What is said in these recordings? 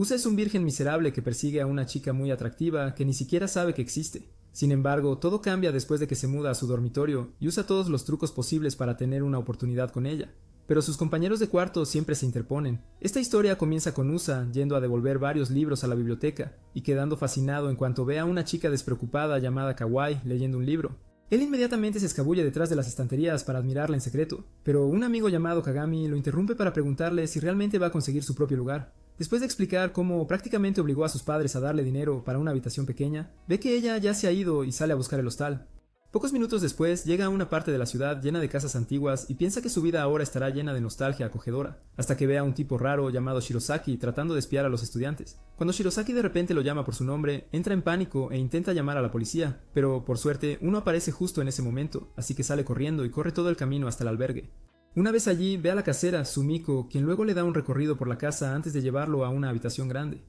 Usa es un virgen miserable que persigue a una chica muy atractiva que ni siquiera sabe que existe. Sin embargo, todo cambia después de que se muda a su dormitorio y usa todos los trucos posibles para tener una oportunidad con ella. Pero sus compañeros de cuarto siempre se interponen. Esta historia comienza con Usa yendo a devolver varios libros a la biblioteca y quedando fascinado en cuanto ve a una chica despreocupada llamada Kawaii leyendo un libro. Él inmediatamente se escabulle detrás de las estanterías para admirarla en secreto, pero un amigo llamado Kagami lo interrumpe para preguntarle si realmente va a conseguir su propio lugar. Después de explicar cómo prácticamente obligó a sus padres a darle dinero para una habitación pequeña, ve que ella ya se ha ido y sale a buscar el hostal. Pocos minutos después llega a una parte de la ciudad llena de casas antiguas y piensa que su vida ahora estará llena de nostalgia acogedora, hasta que ve a un tipo raro llamado Shirosaki tratando de espiar a los estudiantes. Cuando Shirosaki de repente lo llama por su nombre, entra en pánico e intenta llamar a la policía, pero por suerte uno aparece justo en ese momento, así que sale corriendo y corre todo el camino hasta el albergue. Una vez allí ve a la casera, Sumiko, quien luego le da un recorrido por la casa antes de llevarlo a una habitación grande.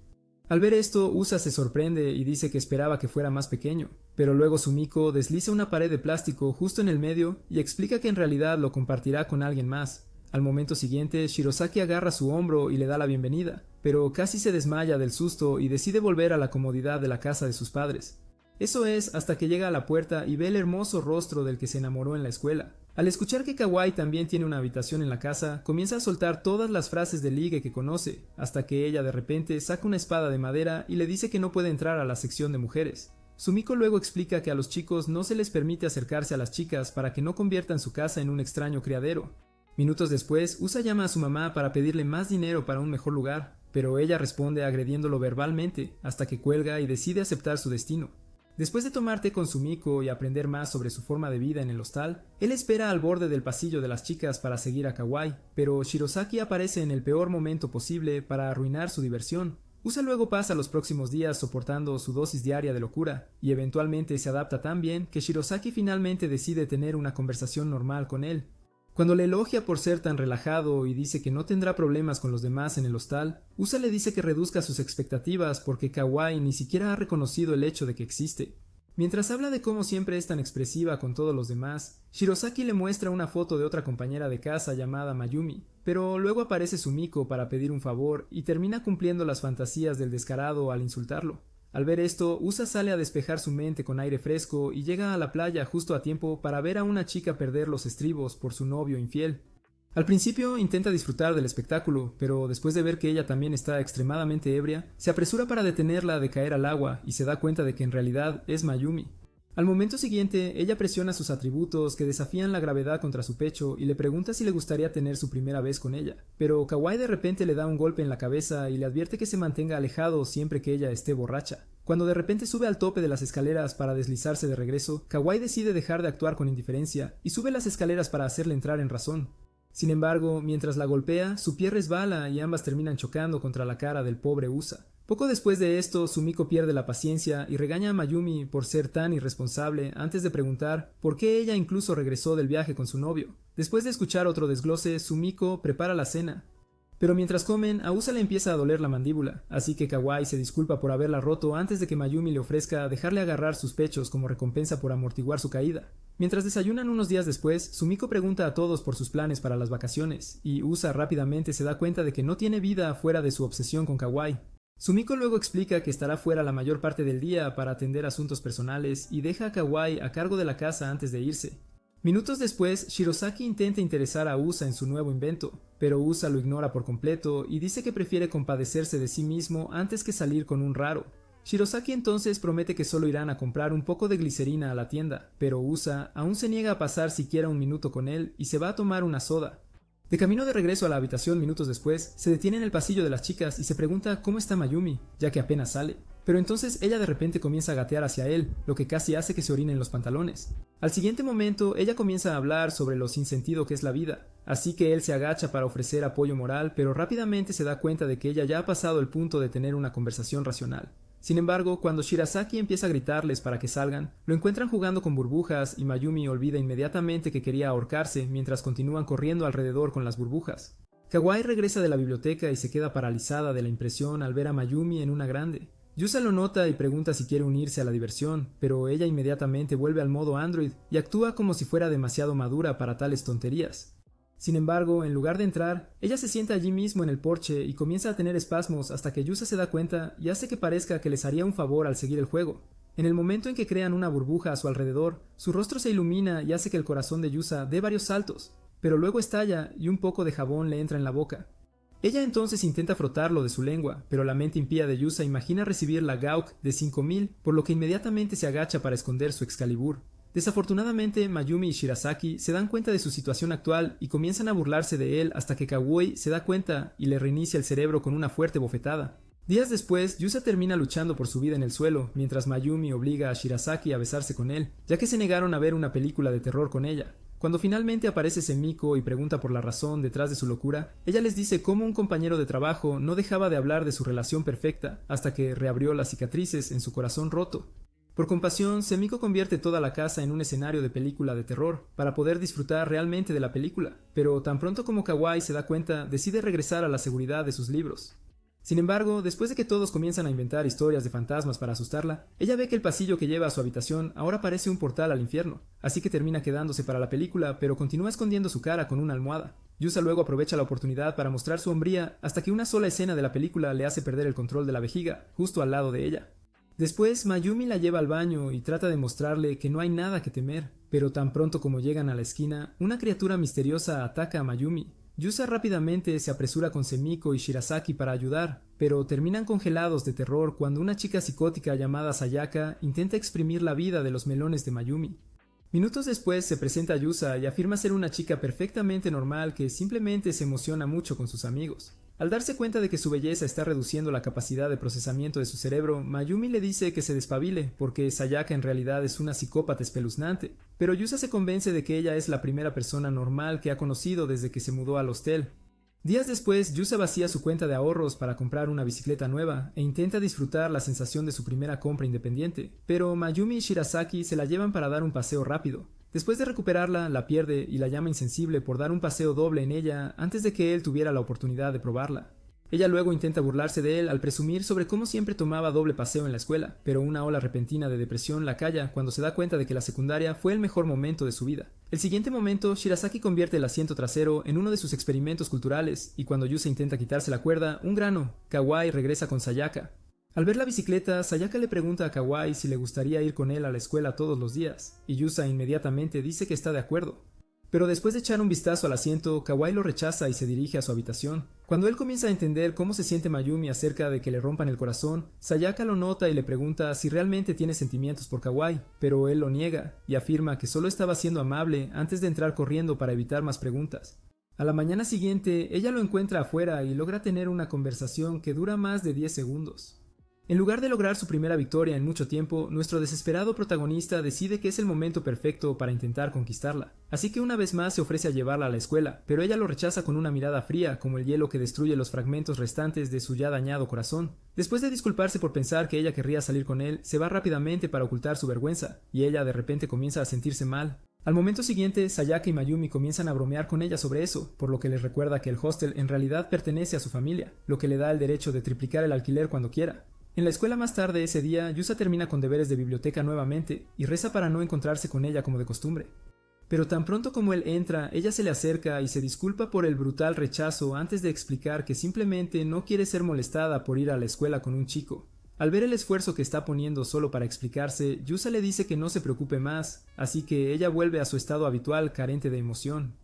Al ver esto, Usa se sorprende y dice que esperaba que fuera más pequeño, pero luego Sumiko desliza una pared de plástico justo en el medio y explica que en realidad lo compartirá con alguien más. Al momento siguiente, Shirosaki agarra su hombro y le da la bienvenida, pero casi se desmaya del susto y decide volver a la comodidad de la casa de sus padres. Eso es hasta que llega a la puerta y ve el hermoso rostro del que se enamoró en la escuela. Al escuchar que Kawaii también tiene una habitación en la casa, comienza a soltar todas las frases de ligue que conoce, hasta que ella de repente saca una espada de madera y le dice que no puede entrar a la sección de mujeres. Sumiko luego explica que a los chicos no se les permite acercarse a las chicas para que no conviertan su casa en un extraño criadero. Minutos después, Usa llama a su mamá para pedirle más dinero para un mejor lugar, pero ella responde agrediéndolo verbalmente, hasta que cuelga y decide aceptar su destino. Después de tomar té con Sumiko y aprender más sobre su forma de vida en el hostal, él espera al borde del pasillo de las chicas para seguir a Kawaii, pero Shirosaki aparece en el peor momento posible para arruinar su diversión. Usa luego pasa los próximos días soportando su dosis diaria de locura, y eventualmente se adapta tan bien que Shirosaki finalmente decide tener una conversación normal con él. Cuando le elogia por ser tan relajado y dice que no tendrá problemas con los demás en el hostal, Usa le dice que reduzca sus expectativas porque Kawaii ni siquiera ha reconocido el hecho de que existe. Mientras habla de cómo siempre es tan expresiva con todos los demás, Shirosaki le muestra una foto de otra compañera de casa llamada Mayumi, pero luego aparece Sumiko para pedir un favor y termina cumpliendo las fantasías del descarado al insultarlo. Al ver esto, Usa sale a despejar su mente con aire fresco y llega a la playa justo a tiempo para ver a una chica perder los estribos por su novio infiel. Al principio intenta disfrutar del espectáculo, pero después de ver que ella también está extremadamente ebria, se apresura para detenerla de caer al agua y se da cuenta de que en realidad es Mayumi. Al momento siguiente, ella presiona sus atributos que desafían la gravedad contra su pecho y le pregunta si le gustaría tener su primera vez con ella, pero Kawaii de repente le da un golpe en la cabeza y le advierte que se mantenga alejado siempre que ella esté borracha. Cuando de repente sube al tope de las escaleras para deslizarse de regreso, Kawaii decide dejar de actuar con indiferencia y sube las escaleras para hacerle entrar en razón. Sin embargo, mientras la golpea, su pie resbala y ambas terminan chocando contra la cara del pobre Usa. Poco después de esto, Sumiko pierde la paciencia y regaña a Mayumi por ser tan irresponsable antes de preguntar por qué ella incluso regresó del viaje con su novio. Después de escuchar otro desglose, Sumiko prepara la cena. Pero mientras comen, a Usa le empieza a doler la mandíbula, así que Kawaii se disculpa por haberla roto antes de que Mayumi le ofrezca dejarle agarrar sus pechos como recompensa por amortiguar su caída. Mientras desayunan unos días después, Sumiko pregunta a todos por sus planes para las vacaciones, y Usa rápidamente se da cuenta de que no tiene vida fuera de su obsesión con Kawaii. Sumiko luego explica que estará fuera la mayor parte del día para atender asuntos personales y deja a Kawaii a cargo de la casa antes de irse. Minutos después, Shirosaki intenta interesar a Usa en su nuevo invento, pero Usa lo ignora por completo y dice que prefiere compadecerse de sí mismo antes que salir con un raro. Shirosaki entonces promete que solo irán a comprar un poco de glicerina a la tienda, pero Usa aún se niega a pasar siquiera un minuto con él y se va a tomar una soda. De camino de regreso a la habitación minutos después, se detiene en el pasillo de las chicas y se pregunta cómo está Mayumi, ya que apenas sale. Pero entonces ella de repente comienza a gatear hacia él, lo que casi hace que se orine en los pantalones. Al siguiente momento, ella comienza a hablar sobre lo sin sentido que es la vida, así que él se agacha para ofrecer apoyo moral, pero rápidamente se da cuenta de que ella ya ha pasado el punto de tener una conversación racional. Sin embargo, cuando Shirasaki empieza a gritarles para que salgan, lo encuentran jugando con burbujas y Mayumi olvida inmediatamente que quería ahorcarse mientras continúan corriendo alrededor con las burbujas. Kawaii regresa de la biblioteca y se queda paralizada de la impresión al ver a Mayumi en una grande. Yusa lo nota y pregunta si quiere unirse a la diversión, pero ella inmediatamente vuelve al modo Android y actúa como si fuera demasiado madura para tales tonterías. Sin embargo, en lugar de entrar, ella se sienta allí mismo en el porche y comienza a tener espasmos hasta que Yusa se da cuenta y hace que parezca que les haría un favor al seguir el juego. En el momento en que crean una burbuja a su alrededor, su rostro se ilumina y hace que el corazón de Yusa dé varios saltos, pero luego estalla y un poco de jabón le entra en la boca. Ella entonces intenta frotarlo de su lengua, pero la mente impía de Yusa imagina recibir la Gauk de 5000, por lo que inmediatamente se agacha para esconder su Excalibur. Desafortunadamente, Mayumi y Shirasaki se dan cuenta de su situación actual y comienzan a burlarse de él hasta que Kawaii se da cuenta y le reinicia el cerebro con una fuerte bofetada. Días después, Yusa termina luchando por su vida en el suelo, mientras Mayumi obliga a Shirasaki a besarse con él, ya que se negaron a ver una película de terror con ella. Cuando finalmente aparece Semiko y pregunta por la razón detrás de su locura, ella les dice cómo un compañero de trabajo no dejaba de hablar de su relación perfecta hasta que reabrió las cicatrices en su corazón roto. Por compasión, Semiko convierte toda la casa en un escenario de película de terror, para poder disfrutar realmente de la película, pero tan pronto como Kawaii se da cuenta, decide regresar a la seguridad de sus libros. Sin embargo, después de que todos comienzan a inventar historias de fantasmas para asustarla, ella ve que el pasillo que lleva a su habitación ahora parece un portal al infierno, así que termina quedándose para la película, pero continúa escondiendo su cara con una almohada. Yusa luego aprovecha la oportunidad para mostrar su hombría hasta que una sola escena de la película le hace perder el control de la vejiga, justo al lado de ella. Después, Mayumi la lleva al baño y trata de mostrarle que no hay nada que temer, pero tan pronto como llegan a la esquina, una criatura misteriosa ataca a Mayumi. Yusa rápidamente se apresura con Semiko y Shirasaki para ayudar, pero terminan congelados de terror cuando una chica psicótica llamada Sayaka intenta exprimir la vida de los melones de Mayumi. Minutos después se presenta Yusa y afirma ser una chica perfectamente normal que simplemente se emociona mucho con sus amigos. Al darse cuenta de que su belleza está reduciendo la capacidad de procesamiento de su cerebro, Mayumi le dice que se despabile, porque Sayaka en realidad es una psicópata espeluznante. Pero Yusa se convence de que ella es la primera persona normal que ha conocido desde que se mudó al hostel. Días después, Yusa vacía su cuenta de ahorros para comprar una bicicleta nueva e intenta disfrutar la sensación de su primera compra independiente, pero Mayumi y Shirasaki se la llevan para dar un paseo rápido. Después de recuperarla, la pierde y la llama insensible por dar un paseo doble en ella antes de que él tuviera la oportunidad de probarla. Ella luego intenta burlarse de él al presumir sobre cómo siempre tomaba doble paseo en la escuela, pero una ola repentina de depresión la calla cuando se da cuenta de que la secundaria fue el mejor momento de su vida. El siguiente momento, Shirasaki convierte el asiento trasero en uno de sus experimentos culturales, y cuando Yusa intenta quitarse la cuerda, un grano, Kawaii regresa con Sayaka. Al ver la bicicleta, Sayaka le pregunta a Kawaii si le gustaría ir con él a la escuela todos los días, y Yusa inmediatamente dice que está de acuerdo. Pero después de echar un vistazo al asiento, Kawaii lo rechaza y se dirige a su habitación. Cuando él comienza a entender cómo se siente Mayumi acerca de que le rompan el corazón, Sayaka lo nota y le pregunta si realmente tiene sentimientos por Kawaii, pero él lo niega y afirma que solo estaba siendo amable antes de entrar corriendo para evitar más preguntas. A la mañana siguiente, ella lo encuentra afuera y logra tener una conversación que dura más de 10 segundos. En lugar de lograr su primera victoria en mucho tiempo, nuestro desesperado protagonista decide que es el momento perfecto para intentar conquistarla. Así que una vez más se ofrece a llevarla a la escuela, pero ella lo rechaza con una mirada fría, como el hielo que destruye los fragmentos restantes de su ya dañado corazón. Después de disculparse por pensar que ella querría salir con él, se va rápidamente para ocultar su vergüenza, y ella de repente comienza a sentirse mal. Al momento siguiente, Sayaka y Mayumi comienzan a bromear con ella sobre eso, por lo que les recuerda que el hostel en realidad pertenece a su familia, lo que le da el derecho de triplicar el alquiler cuando quiera. En la escuela más tarde ese día, Yusa termina con deberes de biblioteca nuevamente y reza para no encontrarse con ella como de costumbre. Pero tan pronto como él entra, ella se le acerca y se disculpa por el brutal rechazo antes de explicar que simplemente no quiere ser molestada por ir a la escuela con un chico. Al ver el esfuerzo que está poniendo solo para explicarse, Yusa le dice que no se preocupe más, así que ella vuelve a su estado habitual carente de emoción.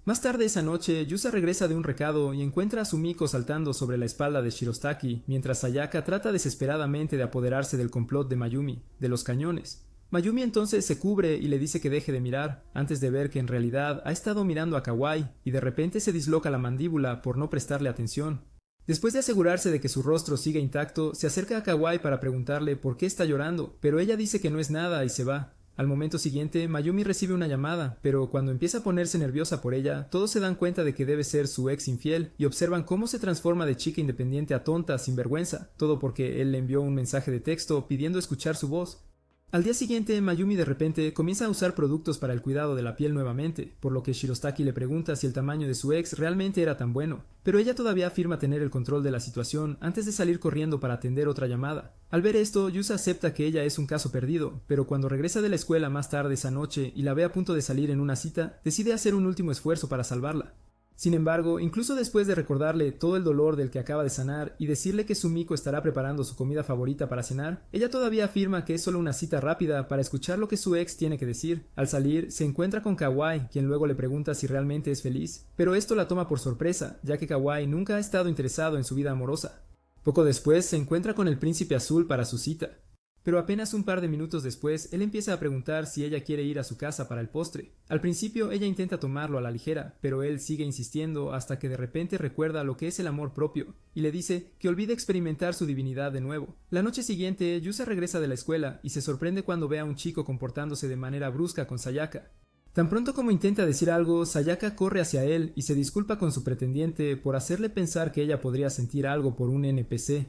Más tarde esa noche, Yusa regresa de un recado y encuentra a Sumiko saltando sobre la espalda de Shirostaki, mientras Sayaka trata desesperadamente de apoderarse del complot de Mayumi, de los cañones. Mayumi entonces se cubre y le dice que deje de mirar, antes de ver que en realidad ha estado mirando a Kawaii y de repente se disloca la mandíbula por no prestarle atención. Después de asegurarse de que su rostro sigue intacto, se acerca a Kawaii para preguntarle por qué está llorando, pero ella dice que no es nada y se va. Al momento siguiente, Mayumi recibe una llamada, pero cuando empieza a ponerse nerviosa por ella, todos se dan cuenta de que debe ser su ex infiel y observan cómo se transforma de chica independiente a tonta sin vergüenza, todo porque él le envió un mensaje de texto pidiendo escuchar su voz. Al día siguiente, Mayumi de repente comienza a usar productos para el cuidado de la piel nuevamente, por lo que Shirostaki le pregunta si el tamaño de su ex realmente era tan bueno, pero ella todavía afirma tener el control de la situación antes de salir corriendo para atender otra llamada. Al ver esto, Yusa acepta que ella es un caso perdido, pero cuando regresa de la escuela más tarde esa noche y la ve a punto de salir en una cita, decide hacer un último esfuerzo para salvarla. Sin embargo, incluso después de recordarle todo el dolor del que acaba de sanar y decirle que Sumiko estará preparando su comida favorita para cenar, ella todavía afirma que es solo una cita rápida para escuchar lo que su ex tiene que decir. Al salir, se encuentra con Kawai, quien luego le pregunta si realmente es feliz, pero esto la toma por sorpresa, ya que Kawai nunca ha estado interesado en su vida amorosa. Poco después, se encuentra con el príncipe azul para su cita. Pero apenas un par de minutos después, él empieza a preguntar si ella quiere ir a su casa para el postre. Al principio, ella intenta tomarlo a la ligera, pero él sigue insistiendo hasta que de repente recuerda lo que es el amor propio, y le dice que olvide experimentar su divinidad de nuevo. La noche siguiente, Yusa regresa de la escuela y se sorprende cuando ve a un chico comportándose de manera brusca con Sayaka. Tan pronto como intenta decir algo, Sayaka corre hacia él y se disculpa con su pretendiente por hacerle pensar que ella podría sentir algo por un NPC.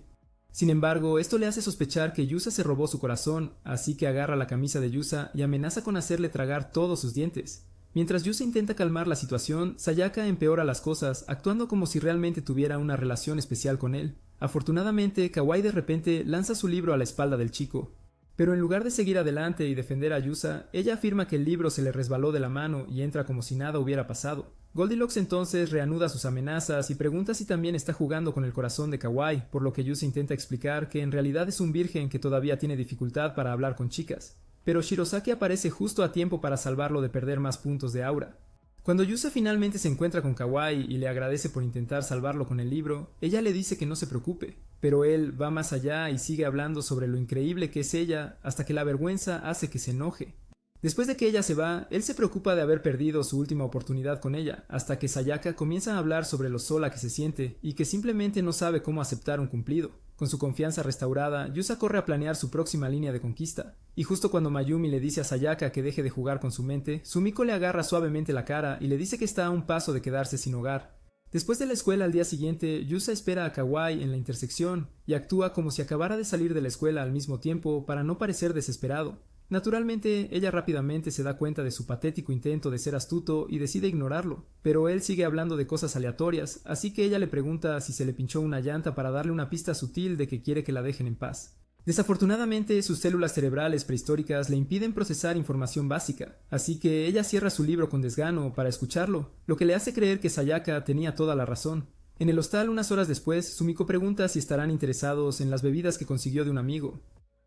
Sin embargo, esto le hace sospechar que Yusa se robó su corazón, así que agarra la camisa de Yusa y amenaza con hacerle tragar todos sus dientes. Mientras Yusa intenta calmar la situación, Sayaka empeora las cosas, actuando como si realmente tuviera una relación especial con él. Afortunadamente, Kawai de repente lanza su libro a la espalda del chico. Pero en lugar de seguir adelante y defender a Yusa, ella afirma que el libro se le resbaló de la mano y entra como si nada hubiera pasado. Goldilocks entonces reanuda sus amenazas y pregunta si también está jugando con el corazón de Kawai, por lo que Yusa intenta explicar que en realidad es un virgen que todavía tiene dificultad para hablar con chicas. Pero Shirosaki aparece justo a tiempo para salvarlo de perder más puntos de aura. Cuando Yusa finalmente se encuentra con Kawai y le agradece por intentar salvarlo con el libro, ella le dice que no se preocupe, pero él va más allá y sigue hablando sobre lo increíble que es ella hasta que la vergüenza hace que se enoje. Después de que ella se va, él se preocupa de haber perdido su última oportunidad con ella, hasta que Sayaka comienza a hablar sobre lo sola que se siente y que simplemente no sabe cómo aceptar un cumplido. Con su confianza restaurada, Yusa corre a planear su próxima línea de conquista, y justo cuando Mayumi le dice a Sayaka que deje de jugar con su mente, Sumiko le agarra suavemente la cara y le dice que está a un paso de quedarse sin hogar. Después de la escuela al día siguiente, Yusa espera a Kawai en la intersección y actúa como si acabara de salir de la escuela al mismo tiempo para no parecer desesperado. Naturalmente, ella rápidamente se da cuenta de su patético intento de ser astuto y decide ignorarlo, pero él sigue hablando de cosas aleatorias, así que ella le pregunta si se le pinchó una llanta para darle una pista sutil de que quiere que la dejen en paz. Desafortunadamente, sus células cerebrales prehistóricas le impiden procesar información básica, así que ella cierra su libro con desgano para escucharlo, lo que le hace creer que Sayaka tenía toda la razón. En el hostal, unas horas después, Sumiko pregunta si estarán interesados en las bebidas que consiguió de un amigo.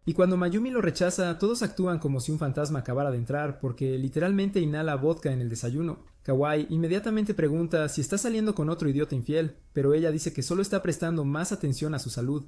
Y cuando Mayumi lo rechaza, todos actúan como si un fantasma acabara de entrar porque literalmente inhala vodka en el desayuno. Kawai inmediatamente pregunta si está saliendo con otro idiota infiel, pero ella dice que solo está prestando más atención a su salud.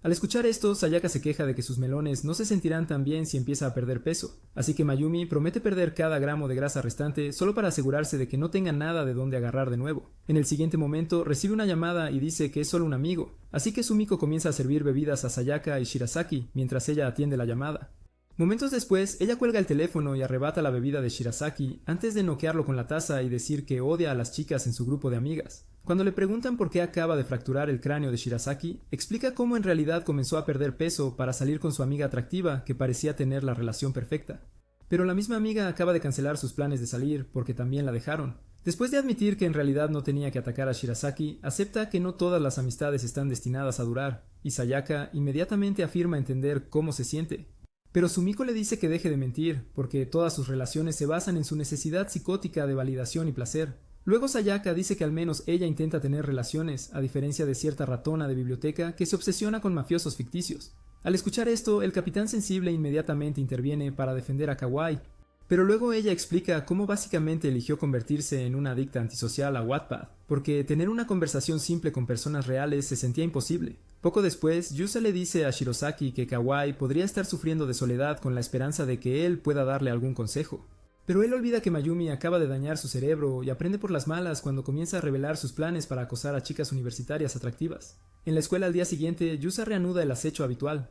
Al escuchar esto, Sayaka se queja de que sus melones no se sentirán tan bien si empieza a perder peso, así que Mayumi promete perder cada gramo de grasa restante solo para asegurarse de que no tenga nada de dónde agarrar de nuevo. En el siguiente momento recibe una llamada y dice que es solo un amigo, así que Sumiko comienza a servir bebidas a Sayaka y Shirasaki mientras ella atiende la llamada. Momentos después, ella cuelga el teléfono y arrebata la bebida de Shirasaki antes de noquearlo con la taza y decir que odia a las chicas en su grupo de amigas. Cuando le preguntan por qué acaba de fracturar el cráneo de Shirasaki, explica cómo en realidad comenzó a perder peso para salir con su amiga atractiva que parecía tener la relación perfecta. Pero la misma amiga acaba de cancelar sus planes de salir porque también la dejaron. Después de admitir que en realidad no tenía que atacar a Shirasaki, acepta que no todas las amistades están destinadas a durar, y Sayaka inmediatamente afirma entender cómo se siente. Pero Sumiko le dice que deje de mentir, porque todas sus relaciones se basan en su necesidad psicótica de validación y placer. Luego Sayaka dice que al menos ella intenta tener relaciones, a diferencia de cierta ratona de biblioteca que se obsesiona con mafiosos ficticios. Al escuchar esto, el capitán sensible inmediatamente interviene para defender a Kawai, pero luego ella explica cómo básicamente eligió convertirse en una adicta antisocial a Wattpad, porque tener una conversación simple con personas reales se sentía imposible. Poco después, Yusa le dice a Shirosaki que Kawai podría estar sufriendo de soledad con la esperanza de que él pueda darle algún consejo. Pero él olvida que Mayumi acaba de dañar su cerebro y aprende por las malas cuando comienza a revelar sus planes para acosar a chicas universitarias atractivas. En la escuela al día siguiente, Yusa reanuda el acecho habitual.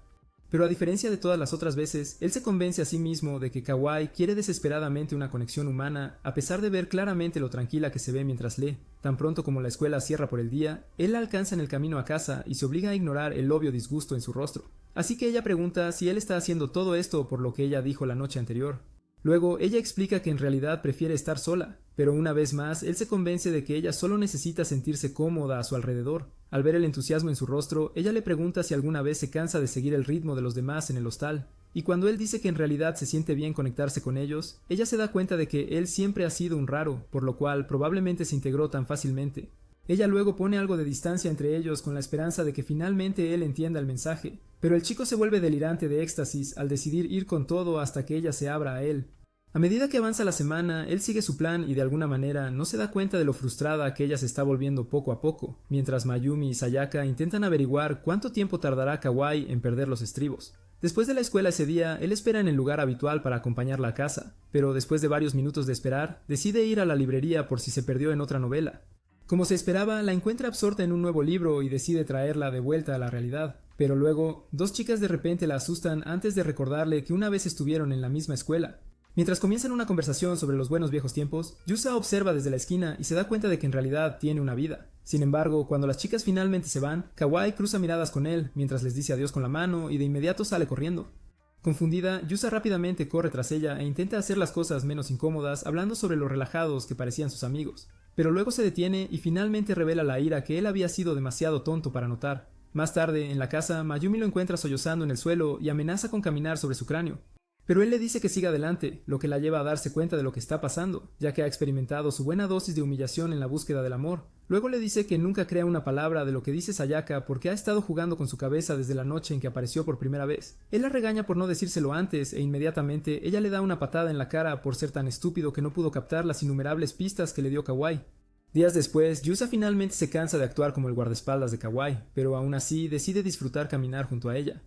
Pero a diferencia de todas las otras veces, él se convence a sí mismo de que Kawai quiere desesperadamente una conexión humana, a pesar de ver claramente lo tranquila que se ve mientras lee. Tan pronto como la escuela cierra por el día, él la alcanza en el camino a casa y se obliga a ignorar el obvio disgusto en su rostro. Así que ella pregunta si él está haciendo todo esto por lo que ella dijo la noche anterior. Luego, ella explica que en realidad prefiere estar sola, pero una vez más, él se convence de que ella solo necesita sentirse cómoda a su alrededor. Al ver el entusiasmo en su rostro, ella le pregunta si alguna vez se cansa de seguir el ritmo de los demás en el hostal, y cuando él dice que en realidad se siente bien conectarse con ellos, ella se da cuenta de que él siempre ha sido un raro, por lo cual probablemente se integró tan fácilmente. Ella luego pone algo de distancia entre ellos con la esperanza de que finalmente él entienda el mensaje, pero el chico se vuelve delirante de éxtasis al decidir ir con todo hasta que ella se abra a él. A medida que avanza la semana, él sigue su plan y de alguna manera no se da cuenta de lo frustrada que ella se está volviendo poco a poco, mientras Mayumi y Sayaka intentan averiguar cuánto tiempo tardará Kawai en perder los estribos. Después de la escuela ese día, él espera en el lugar habitual para acompañarla a casa, pero después de varios minutos de esperar, decide ir a la librería por si se perdió en otra novela. Como se esperaba, la encuentra absorta en un nuevo libro y decide traerla de vuelta a la realidad. Pero luego, dos chicas de repente la asustan antes de recordarle que una vez estuvieron en la misma escuela. Mientras comienzan una conversación sobre los buenos viejos tiempos, Yusa observa desde la esquina y se da cuenta de que en realidad tiene una vida. Sin embargo, cuando las chicas finalmente se van, Kawai cruza miradas con él mientras les dice adiós con la mano y de inmediato sale corriendo. Confundida, Yusa rápidamente corre tras ella e intenta hacer las cosas menos incómodas hablando sobre lo relajados que parecían sus amigos. Pero luego se detiene y finalmente revela la ira que él había sido demasiado tonto para notar. Más tarde, en la casa, Mayumi lo encuentra sollozando en el suelo y amenaza con caminar sobre su cráneo. Pero él le dice que siga adelante, lo que la lleva a darse cuenta de lo que está pasando, ya que ha experimentado su buena dosis de humillación en la búsqueda del amor. Luego le dice que nunca crea una palabra de lo que dice Sayaka porque ha estado jugando con su cabeza desde la noche en que apareció por primera vez. Él la regaña por no decírselo antes e inmediatamente ella le da una patada en la cara por ser tan estúpido que no pudo captar las innumerables pistas que le dio Kawai. Días después, Yusa finalmente se cansa de actuar como el guardaespaldas de Kawai, pero aún así decide disfrutar caminar junto a ella.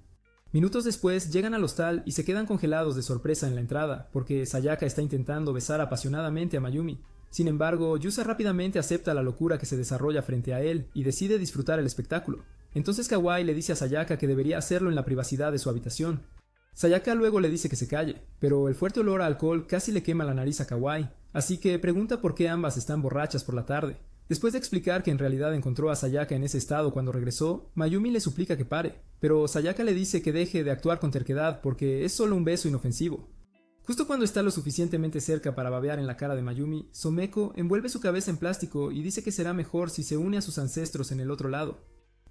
Minutos después llegan al hostal y se quedan congelados de sorpresa en la entrada, porque Sayaka está intentando besar apasionadamente a Mayumi. Sin embargo, Yusa rápidamente acepta la locura que se desarrolla frente a él y decide disfrutar el espectáculo. Entonces Kawai le dice a Sayaka que debería hacerlo en la privacidad de su habitación. Sayaka luego le dice que se calle, pero el fuerte olor a alcohol casi le quema la nariz a Kawai, así que pregunta por qué ambas están borrachas por la tarde. Después de explicar que en realidad encontró a Sayaka en ese estado cuando regresó, Mayumi le suplica que pare, pero Sayaka le dice que deje de actuar con terquedad porque es solo un beso inofensivo. Justo cuando está lo suficientemente cerca para babear en la cara de Mayumi, Someko envuelve su cabeza en plástico y dice que será mejor si se une a sus ancestros en el otro lado.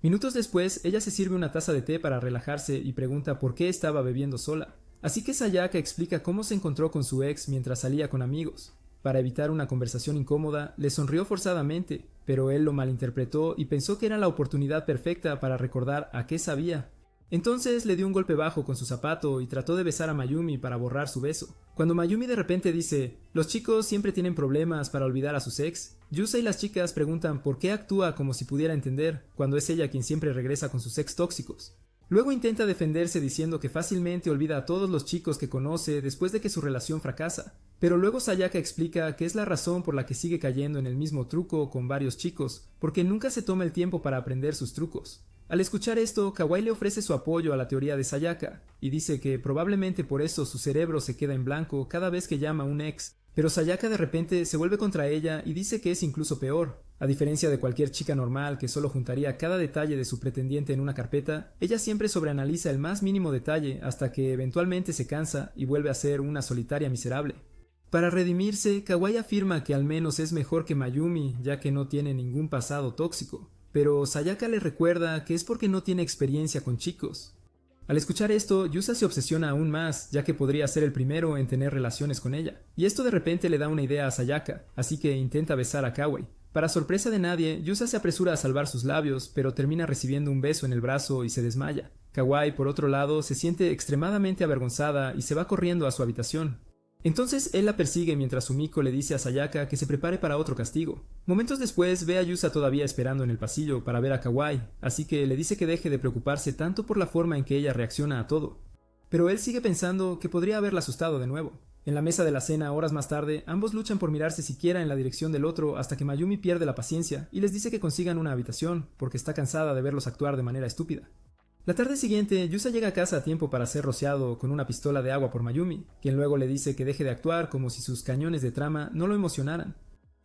Minutos después, ella se sirve una taza de té para relajarse y pregunta por qué estaba bebiendo sola. Así que Sayaka explica cómo se encontró con su ex mientras salía con amigos. Para evitar una conversación incómoda, le sonrió forzadamente, pero él lo malinterpretó y pensó que era la oportunidad perfecta para recordar a qué sabía. Entonces le dio un golpe bajo con su zapato y trató de besar a Mayumi para borrar su beso. Cuando Mayumi de repente dice, los chicos siempre tienen problemas para olvidar a sus ex, Yusa y las chicas preguntan por qué actúa como si pudiera entender, cuando es ella quien siempre regresa con sus ex tóxicos. Luego intenta defenderse diciendo que fácilmente olvida a todos los chicos que conoce después de que su relación fracasa, pero luego Sayaka explica que es la razón por la que sigue cayendo en el mismo truco con varios chicos, porque nunca se toma el tiempo para aprender sus trucos. Al escuchar esto, Kawai le ofrece su apoyo a la teoría de Sayaka, y dice que probablemente por eso su cerebro se queda en blanco cada vez que llama a un ex, pero Sayaka de repente se vuelve contra ella y dice que es incluso peor. A diferencia de cualquier chica normal que solo juntaría cada detalle de su pretendiente en una carpeta, ella siempre sobreanaliza el más mínimo detalle hasta que eventualmente se cansa y vuelve a ser una solitaria miserable. Para redimirse, Kawai afirma que al menos es mejor que Mayumi, ya que no tiene ningún pasado tóxico, pero Sayaka le recuerda que es porque no tiene experiencia con chicos. Al escuchar esto, Yusa se obsesiona aún más, ya que podría ser el primero en tener relaciones con ella, y esto de repente le da una idea a Sayaka, así que intenta besar a Kawai. Para sorpresa de nadie, Yusa se apresura a salvar sus labios, pero termina recibiendo un beso en el brazo y se desmaya. Kawai, por otro lado, se siente extremadamente avergonzada y se va corriendo a su habitación. Entonces él la persigue mientras Sumiko le dice a Sayaka que se prepare para otro castigo. Momentos después ve a Yusa todavía esperando en el pasillo para ver a Kawai, así que le dice que deje de preocuparse tanto por la forma en que ella reacciona a todo. Pero él sigue pensando que podría haberla asustado de nuevo. En la mesa de la cena, horas más tarde, ambos luchan por mirarse siquiera en la dirección del otro hasta que Mayumi pierde la paciencia y les dice que consigan una habitación, porque está cansada de verlos actuar de manera estúpida. La tarde siguiente, Yusa llega a casa a tiempo para ser rociado con una pistola de agua por Mayumi, quien luego le dice que deje de actuar como si sus cañones de trama no lo emocionaran.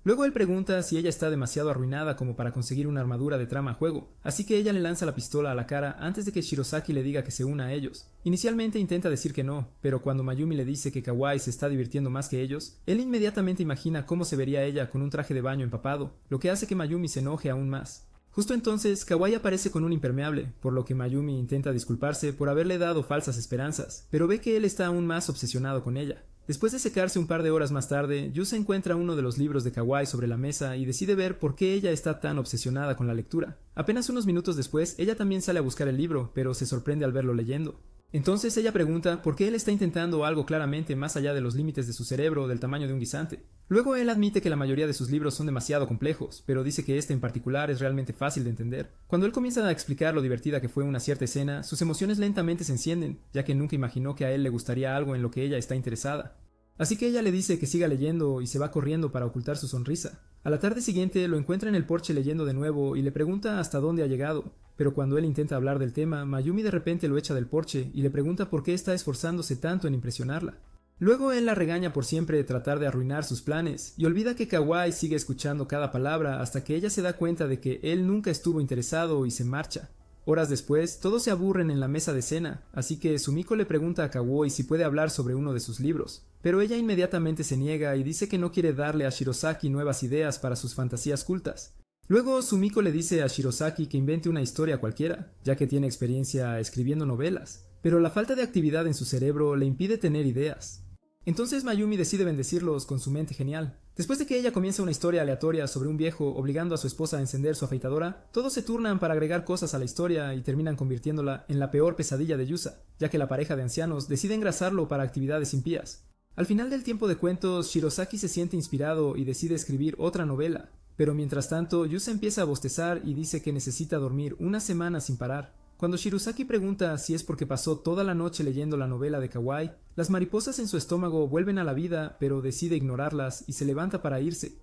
Luego él pregunta si ella está demasiado arruinada como para conseguir una armadura de trama a juego, así que ella le lanza la pistola a la cara antes de que Shirosaki le diga que se una a ellos. Inicialmente intenta decir que no, pero cuando Mayumi le dice que Kawai se está divirtiendo más que ellos, él inmediatamente imagina cómo se vería ella con un traje de baño empapado, lo que hace que Mayumi se enoje aún más. Justo entonces, Kawai aparece con un impermeable, por lo que Mayumi intenta disculparse por haberle dado falsas esperanzas, pero ve que él está aún más obsesionado con ella. Después de secarse un par de horas más tarde, Yusa encuentra uno de los libros de Kawai sobre la mesa y decide ver por qué ella está tan obsesionada con la lectura. Apenas unos minutos después, ella también sale a buscar el libro, pero se sorprende al verlo leyendo. Entonces ella pregunta por qué él está intentando algo claramente más allá de los límites de su cerebro del tamaño de un guisante. Luego él admite que la mayoría de sus libros son demasiado complejos, pero dice que este en particular es realmente fácil de entender. Cuando él comienza a explicar lo divertida que fue una cierta escena, sus emociones lentamente se encienden, ya que nunca imaginó que a él le gustaría algo en lo que ella está interesada. Así que ella le dice que siga leyendo y se va corriendo para ocultar su sonrisa. A la tarde siguiente lo encuentra en el porche leyendo de nuevo y le pregunta hasta dónde ha llegado, pero cuando él intenta hablar del tema, Mayumi de repente lo echa del porche y le pregunta por qué está esforzándose tanto en impresionarla. Luego él la regaña por siempre tratar de arruinar sus planes y olvida que Kawai sigue escuchando cada palabra hasta que ella se da cuenta de que él nunca estuvo interesado y se marcha. Horas después, todos se aburren en la mesa de cena, así que Sumiko le pregunta a Kawai si puede hablar sobre uno de sus libros, pero ella inmediatamente se niega y dice que no quiere darle a Shirosaki nuevas ideas para sus fantasías cultas. Luego Sumiko le dice a Shirosaki que invente una historia cualquiera, ya que tiene experiencia escribiendo novelas, pero la falta de actividad en su cerebro le impide tener ideas. Entonces Mayumi decide bendecirlos con su mente genial. Después de que ella comienza una historia aleatoria sobre un viejo obligando a su esposa a encender su afeitadora, todos se turnan para agregar cosas a la historia y terminan convirtiéndola en la peor pesadilla de Yusa, ya que la pareja de ancianos decide engrasarlo para actividades impías. Al final del tiempo de cuentos, Shirosaki se siente inspirado y decide escribir otra novela, pero mientras tanto Yusa empieza a bostezar y dice que necesita dormir una semana sin parar. Cuando Shirosaki pregunta si es porque pasó toda la noche leyendo la novela de Kawai, las mariposas en su estómago vuelven a la vida, pero decide ignorarlas y se levanta para irse.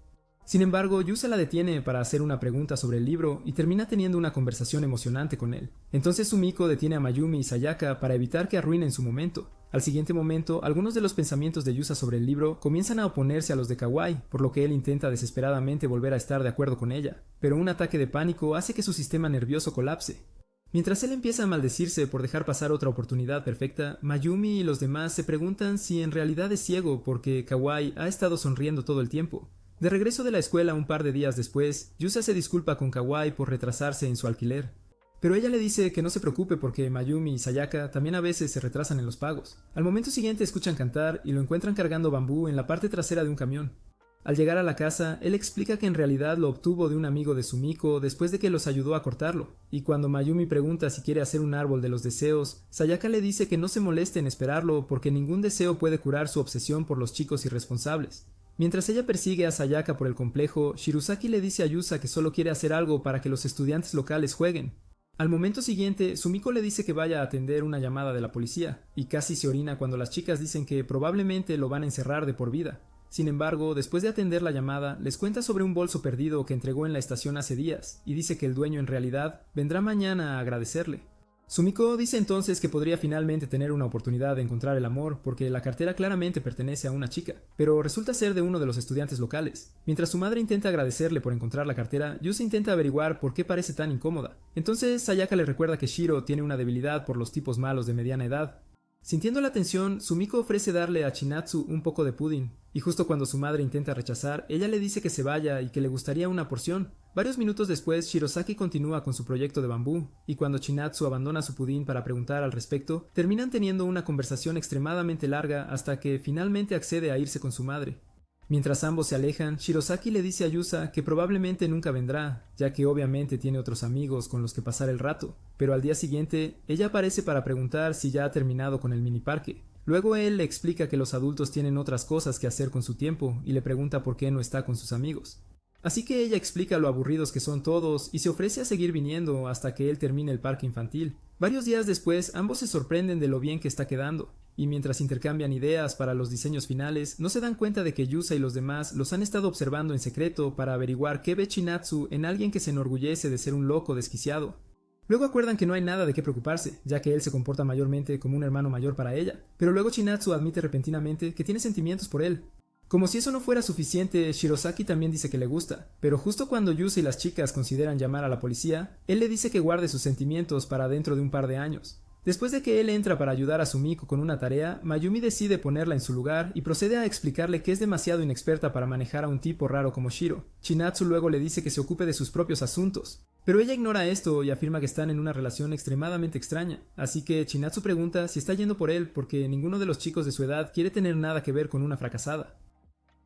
Sin embargo, Yusa la detiene para hacer una pregunta sobre el libro y termina teniendo una conversación emocionante con él. Entonces Sumiko detiene a Mayumi y Sayaka para evitar que arruinen su momento. Al siguiente momento, algunos de los pensamientos de Yusa sobre el libro comienzan a oponerse a los de Kawai, por lo que él intenta desesperadamente volver a estar de acuerdo con ella, pero un ataque de pánico hace que su sistema nervioso colapse. Mientras él empieza a maldecirse por dejar pasar otra oportunidad perfecta, Mayumi y los demás se preguntan si en realidad es ciego porque Kawai ha estado sonriendo todo el tiempo. De regreso de la escuela un par de días después, Yusa se disculpa con Kawai por retrasarse en su alquiler. Pero ella le dice que no se preocupe porque Mayumi y Sayaka también a veces se retrasan en los pagos. Al momento siguiente escuchan cantar y lo encuentran cargando bambú en la parte trasera de un camión. Al llegar a la casa, él explica que en realidad lo obtuvo de un amigo de Sumiko después de que los ayudó a cortarlo, y cuando Mayumi pregunta si quiere hacer un árbol de los deseos, Sayaka le dice que no se moleste en esperarlo porque ningún deseo puede curar su obsesión por los chicos irresponsables. Mientras ella persigue a Sayaka por el complejo, Shirosaki le dice a Yusa que solo quiere hacer algo para que los estudiantes locales jueguen. Al momento siguiente, Sumiko le dice que vaya a atender una llamada de la policía, y casi se orina cuando las chicas dicen que probablemente lo van a encerrar de por vida. Sin embargo, después de atender la llamada, les cuenta sobre un bolso perdido que entregó en la estación hace días, y dice que el dueño en realidad vendrá mañana a agradecerle. Sumiko dice entonces que podría finalmente tener una oportunidad de encontrar el amor porque la cartera claramente pertenece a una chica, pero resulta ser de uno de los estudiantes locales. Mientras su madre intenta agradecerle por encontrar la cartera, Yusa intenta averiguar por qué parece tan incómoda. Entonces Sayaka le recuerda que Shiro tiene una debilidad por los tipos malos de mediana edad. Sintiendo la tensión, Sumiko ofrece darle a Chinatsu un poco de pudín, y justo cuando su madre intenta rechazar, ella le dice que se vaya y que le gustaría una porción. Varios minutos después, Shirosaki continúa con su proyecto de bambú, y cuando Chinatsu abandona su pudín para preguntar al respecto, terminan teniendo una conversación extremadamente larga hasta que finalmente accede a irse con su madre. Mientras ambos se alejan, Shirosaki le dice a Yusa que probablemente nunca vendrá, ya que obviamente tiene otros amigos con los que pasar el rato, pero al día siguiente, ella aparece para preguntar si ya ha terminado con el miniparque. Luego él le explica que los adultos tienen otras cosas que hacer con su tiempo y le pregunta por qué no está con sus amigos. Así que ella explica lo aburridos que son todos y se ofrece a seguir viniendo hasta que él termine el parque infantil. Varios días después, ambos se sorprenden de lo bien que está quedando, y mientras intercambian ideas para los diseños finales, no se dan cuenta de que Yusa y los demás los han estado observando en secreto para averiguar qué ve Chinatsu en alguien que se enorgullece de ser un loco desquiciado. Luego acuerdan que no hay nada de qué preocuparse, ya que él se comporta mayormente como un hermano mayor para ella, pero luego Chinatsu admite repentinamente que tiene sentimientos por él. Como si eso no fuera suficiente, Shirosaki también dice que le gusta, pero justo cuando Yusa y las chicas consideran llamar a la policía, él le dice que guarde sus sentimientos para dentro de un par de años. Después de que él entra para ayudar a Sumiko con una tarea, Mayumi decide ponerla en su lugar y procede a explicarle que es demasiado inexperta para manejar a un tipo raro como Shiro. Chinatsu luego le dice que se ocupe de sus propios asuntos, Pero ella ignora esto y afirma que están en una relación extremadamente extraña, así que Chinatsu pregunta si está yendo por él porque ninguno de los chicos de su edad quiere tener nada que ver con una fracasada.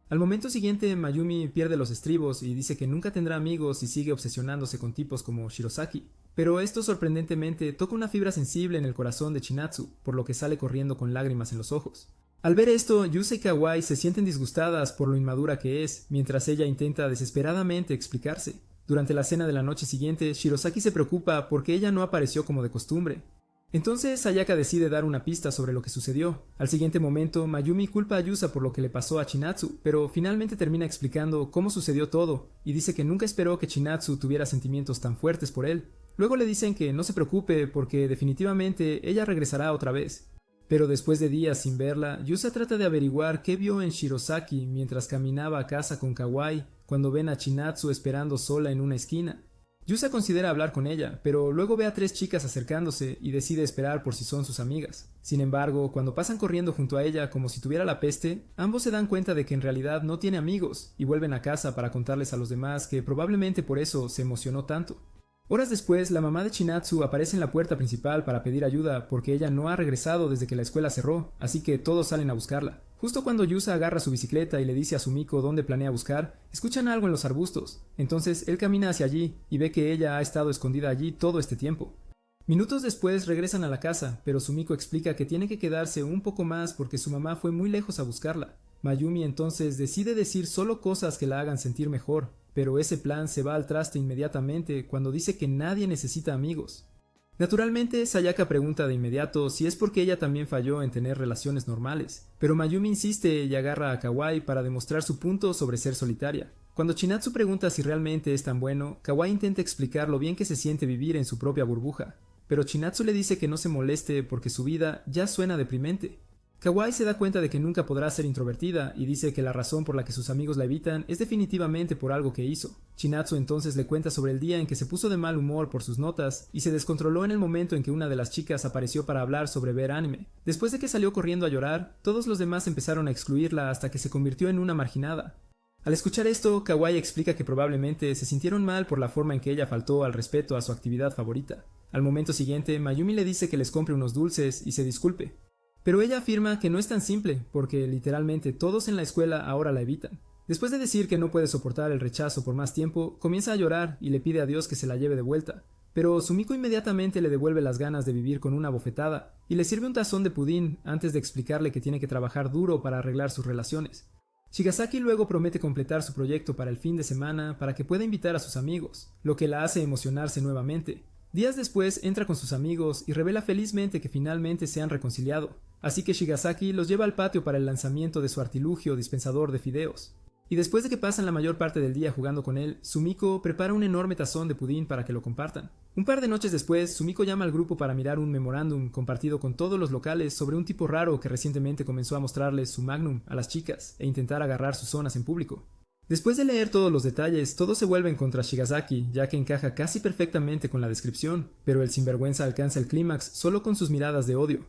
Al momento siguiente, Mayumi pierde los estribos y dice que nunca tendrá amigos y sigue obsesionándose con tipos como Shirosaki. Pero esto sorprendentemente toca una fibra sensible en el corazón de Chinatsu, por lo que sale corriendo con lágrimas en los ojos. Al ver esto, Yusa y Kawai se sienten disgustadas por lo inmadura que es, mientras ella intenta desesperadamente explicarse. Durante la cena de la noche siguiente, Shirosaki se preocupa porque ella no apareció como de costumbre. Entonces Sayaka decide dar una pista sobre lo que sucedió. Al siguiente momento, Mayumi culpa a Yusa por lo que le pasó a Chinatsu, pero finalmente termina explicando cómo sucedió todo, y dice que nunca esperó que Chinatsu tuviera sentimientos tan fuertes por él. Luego le dicen que no se preocupe porque definitivamente ella regresará otra vez. Pero después de días sin verla, Yusa trata de averiguar qué vio en Shirosaki mientras caminaba a casa con Kawai cuando ven a Chinatsu esperando sola en una esquina. Yusa considera hablar con ella, pero luego ve a 3 chicas acercándose y decide esperar por si son sus amigas. Sin embargo, cuando pasan corriendo junto a ella como si tuviera la peste, ambos se dan cuenta de que en realidad no tiene amigos y vuelven a casa para contarles a los demás que probablemente por eso se emocionó tanto. Horas después, la mamá de Chinatsu aparece en la puerta principal para pedir ayuda porque ella no ha regresado desde que la escuela cerró, así que todos salen a buscarla. Justo cuando Yusa agarra su bicicleta y le dice a Sumiko dónde planea buscar, escuchan algo en los arbustos. Entonces él camina hacia allí y ve que ella ha estado escondida allí todo este tiempo. Minutos después regresan a la casa, pero Sumiko explica que tiene que quedarse un poco más porque su mamá fue muy lejos a buscarla. Mayumi entonces decide decir solo cosas que la hagan sentir mejor, pero ese plan se va al traste inmediatamente cuando dice que nadie necesita amigos. Naturalmente, Sayaka pregunta de inmediato si es porque ella también falló en tener relaciones normales, pero Mayumi insiste y agarra a Kawai para demostrar su punto sobre ser solitaria. Cuando Chinatsu pregunta si realmente es tan bueno, Kawai intenta explicar lo bien que se siente vivir en su propia burbuja, pero Chinatsu le dice que no se moleste porque su vida ya suena deprimente. Kawai se da cuenta de que nunca podrá ser introvertida y dice que la razón por la que sus amigos la evitan es definitivamente por algo que hizo. Chinatsu entonces le cuenta sobre el día en que se puso de mal humor por sus notas y se descontroló en el momento en que una de las chicas apareció para hablar sobre ver anime. Después de que salió corriendo a llorar, todos los demás empezaron a excluirla hasta que se convirtió en una marginada. Al escuchar esto, Kawai explica que probablemente se sintieron mal por la forma en que ella faltó al respeto a su actividad favorita. Al momento siguiente, Mayumi le dice que les compre unos dulces y se disculpe. Pero ella afirma que no es tan simple, porque literalmente todos en la escuela ahora la evitan. Después de decir que no puede soportar el rechazo por más tiempo, comienza a llorar y le pide a Dios que se la lleve de vuelta. Pero Sumiko inmediatamente le devuelve las ganas de vivir con una bofetada y le sirve un tazón de pudín antes de explicarle que tiene que trabajar duro para arreglar sus relaciones. Shigasaki luego promete completar su proyecto para el fin de semana para que pueda invitar a sus amigos, lo que la hace emocionarse nuevamente. Días después entra con sus amigos y revela felizmente que finalmente se han reconciliado, así que Shigasaki los lleva al patio para el lanzamiento de su artilugio dispensador de fideos. Y después de que pasan la mayor parte del día jugando con él, Sumiko prepara un enorme tazón de pudín para que lo compartan. Un par de noches después, Sumiko llama al grupo para mirar un memorándum compartido con todos los locales sobre un tipo raro que recientemente comenzó a mostrarles su magnum a las chicas e intentar agarrar sus zonas en público. Después de leer todos los detalles, todos se vuelven contra Shigasaki, ya que encaja casi perfectamente con la descripción, pero el sinvergüenza alcanza el clímax solo con sus miradas de odio.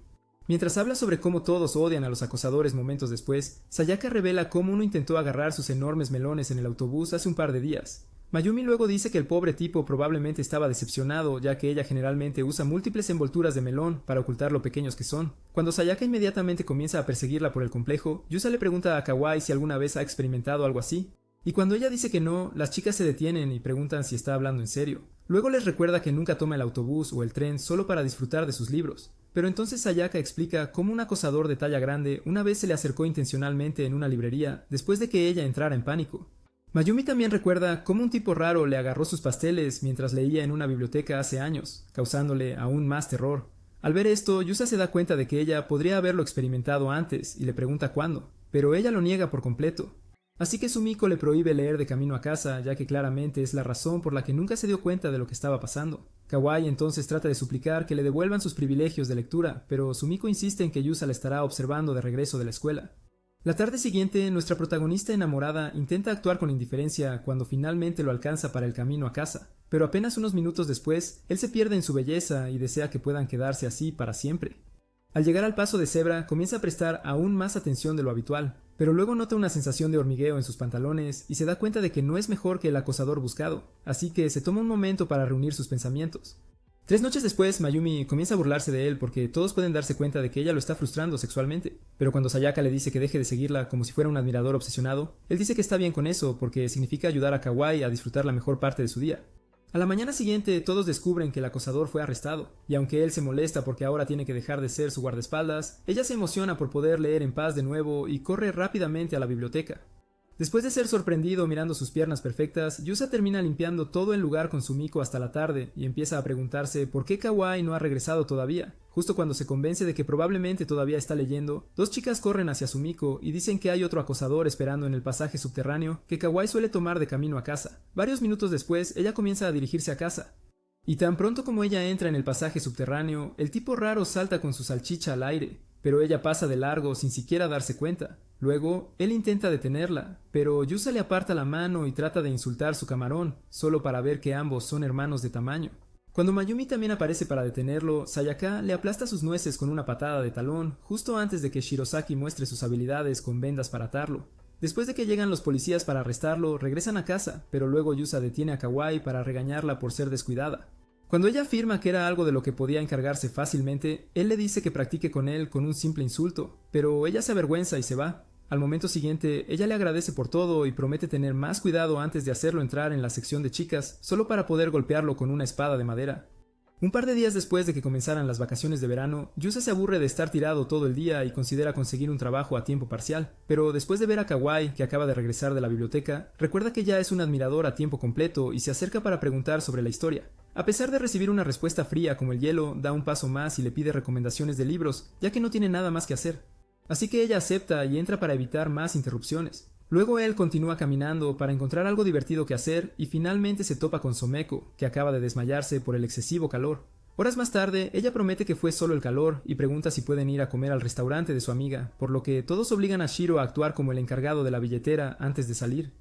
Mientras habla sobre cómo todos odian a los acosadores momentos después, Sayaka revela cómo uno intentó agarrar sus enormes melones en el autobús hace un par de días. Mayumi luego dice que el pobre tipo probablemente estaba decepcionado, ya que ella generalmente usa múltiples envolturas de melón para ocultar lo pequeños que son. Cuando Sayaka inmediatamente comienza a perseguirla por el complejo, Yusa le pregunta a Kawai si alguna vez ha experimentado algo así. Y cuando ella dice que no, las chicas se detienen y preguntan si está hablando en serio. Luego les recuerda que nunca toma el autobús o el tren solo para disfrutar de sus libros. Pero entonces Sayaka explica cómo un acosador de talla grande una vez se le acercó intencionalmente en una librería después de que ella entrara en pánico. Mayumi también recuerda cómo un tipo raro le agarró sus pasteles mientras leía en una biblioteca hace años, causándole aún más terror. Al ver esto, Yusa se da cuenta de que ella podría haberlo experimentado antes y le pregunta cuándo, pero ella lo niega por completo. Así que Sumiko le prohíbe leer de camino a casa, ya que claramente es la razón por la que nunca se dio cuenta de lo que estaba pasando. Kawai entonces trata de suplicar que le devuelvan sus privilegios de lectura, pero Sumiko insiste en que Yusa la estará observando de regreso de la escuela. La tarde siguiente, nuestra protagonista enamorada intenta actuar con indiferencia cuando finalmente lo alcanza para el camino a casa, pero apenas unos minutos después, él se pierde en su belleza y desea que puedan quedarse así para siempre. Al llegar al paso de cebra, comienza a prestar aún más atención de lo habitual, pero luego nota una sensación de hormigueo en sus pantalones y se da cuenta de que no es mejor que el acosador buscado, así que se toma un momento para reunir sus pensamientos. 3 noches después, Mayumi comienza a burlarse de él porque todos pueden darse cuenta de que ella lo está frustrando sexualmente, pero cuando Sayaka le dice que deje de seguirla como si fuera un admirador obsesionado, él dice que está bien con eso porque significa ayudar a Kawaii a disfrutar la mejor parte de su día. A la mañana siguiente, todos descubren que el acosador fue arrestado, y aunque él se molesta porque ahora tiene que dejar de ser su guardaespaldas, ella se emociona por poder leer en paz de nuevo y corre rápidamente a la biblioteca. Después de ser sorprendido mirando sus piernas perfectas, Yusa termina limpiando todo el lugar con Sumiko hasta la tarde y empieza a preguntarse por qué Kawaii no ha regresado todavía. Justo cuando se convence de que probablemente todavía está leyendo, 2 chicas corren hacia Sumiko y dicen que hay otro acosador esperando en el pasaje subterráneo que Kawaii suele tomar de camino a casa. Varios minutos después, ella comienza a dirigirse a casa. Y tan pronto como ella entra en el pasaje subterráneo, el tipo raro salta con su salchicha al aire, pero ella pasa de largo sin siquiera darse cuenta. Luego, él intenta detenerla, pero Yusa le aparta la mano y trata de insultar su camarón, solo para ver que ambos son hermanos de tamaño. Cuando Mayumi también aparece para detenerlo, Sayaka le aplasta sus nueces con una patada de talón, justo antes de que Shirosaki muestre sus habilidades con vendas para atarlo. Después de que llegan los policías para arrestarlo, regresan a casa, pero luego Yusa detiene a Kawaii para regañarla por ser descuidada. Cuando ella afirma que era algo de lo que podía encargarse fácilmente, él le dice que practique con él con un simple insulto, pero ella se avergüenza y se va. Al momento siguiente, ella le agradece por todo y promete tener más cuidado antes de hacerlo entrar en la sección de chicas, solo para poder golpearlo con una espada de madera. Un par de días después de que comenzaran las vacaciones de verano, Yusa se aburre de estar tirado todo el día y considera conseguir un trabajo a tiempo parcial, pero después de ver a Kawaii, que acaba de regresar de la biblioteca, recuerda que ya es un admirador a tiempo completo y se acerca para preguntar sobre la historia. A pesar de recibir una respuesta fría como el hielo, da un paso más y le pide recomendaciones de libros, ya que no tiene nada más que hacer. Así que ella acepta y entra para evitar más interrupciones. Luego él continúa caminando para encontrar algo divertido que hacer y finalmente se topa con Someko, que acaba de desmayarse por el excesivo calor. Horas más tarde, ella promete que fue solo el calor y pregunta si pueden ir a comer al restaurante de su amiga, por lo que todos obligan a Shiro a actuar como el encargado de la billetera antes de salir.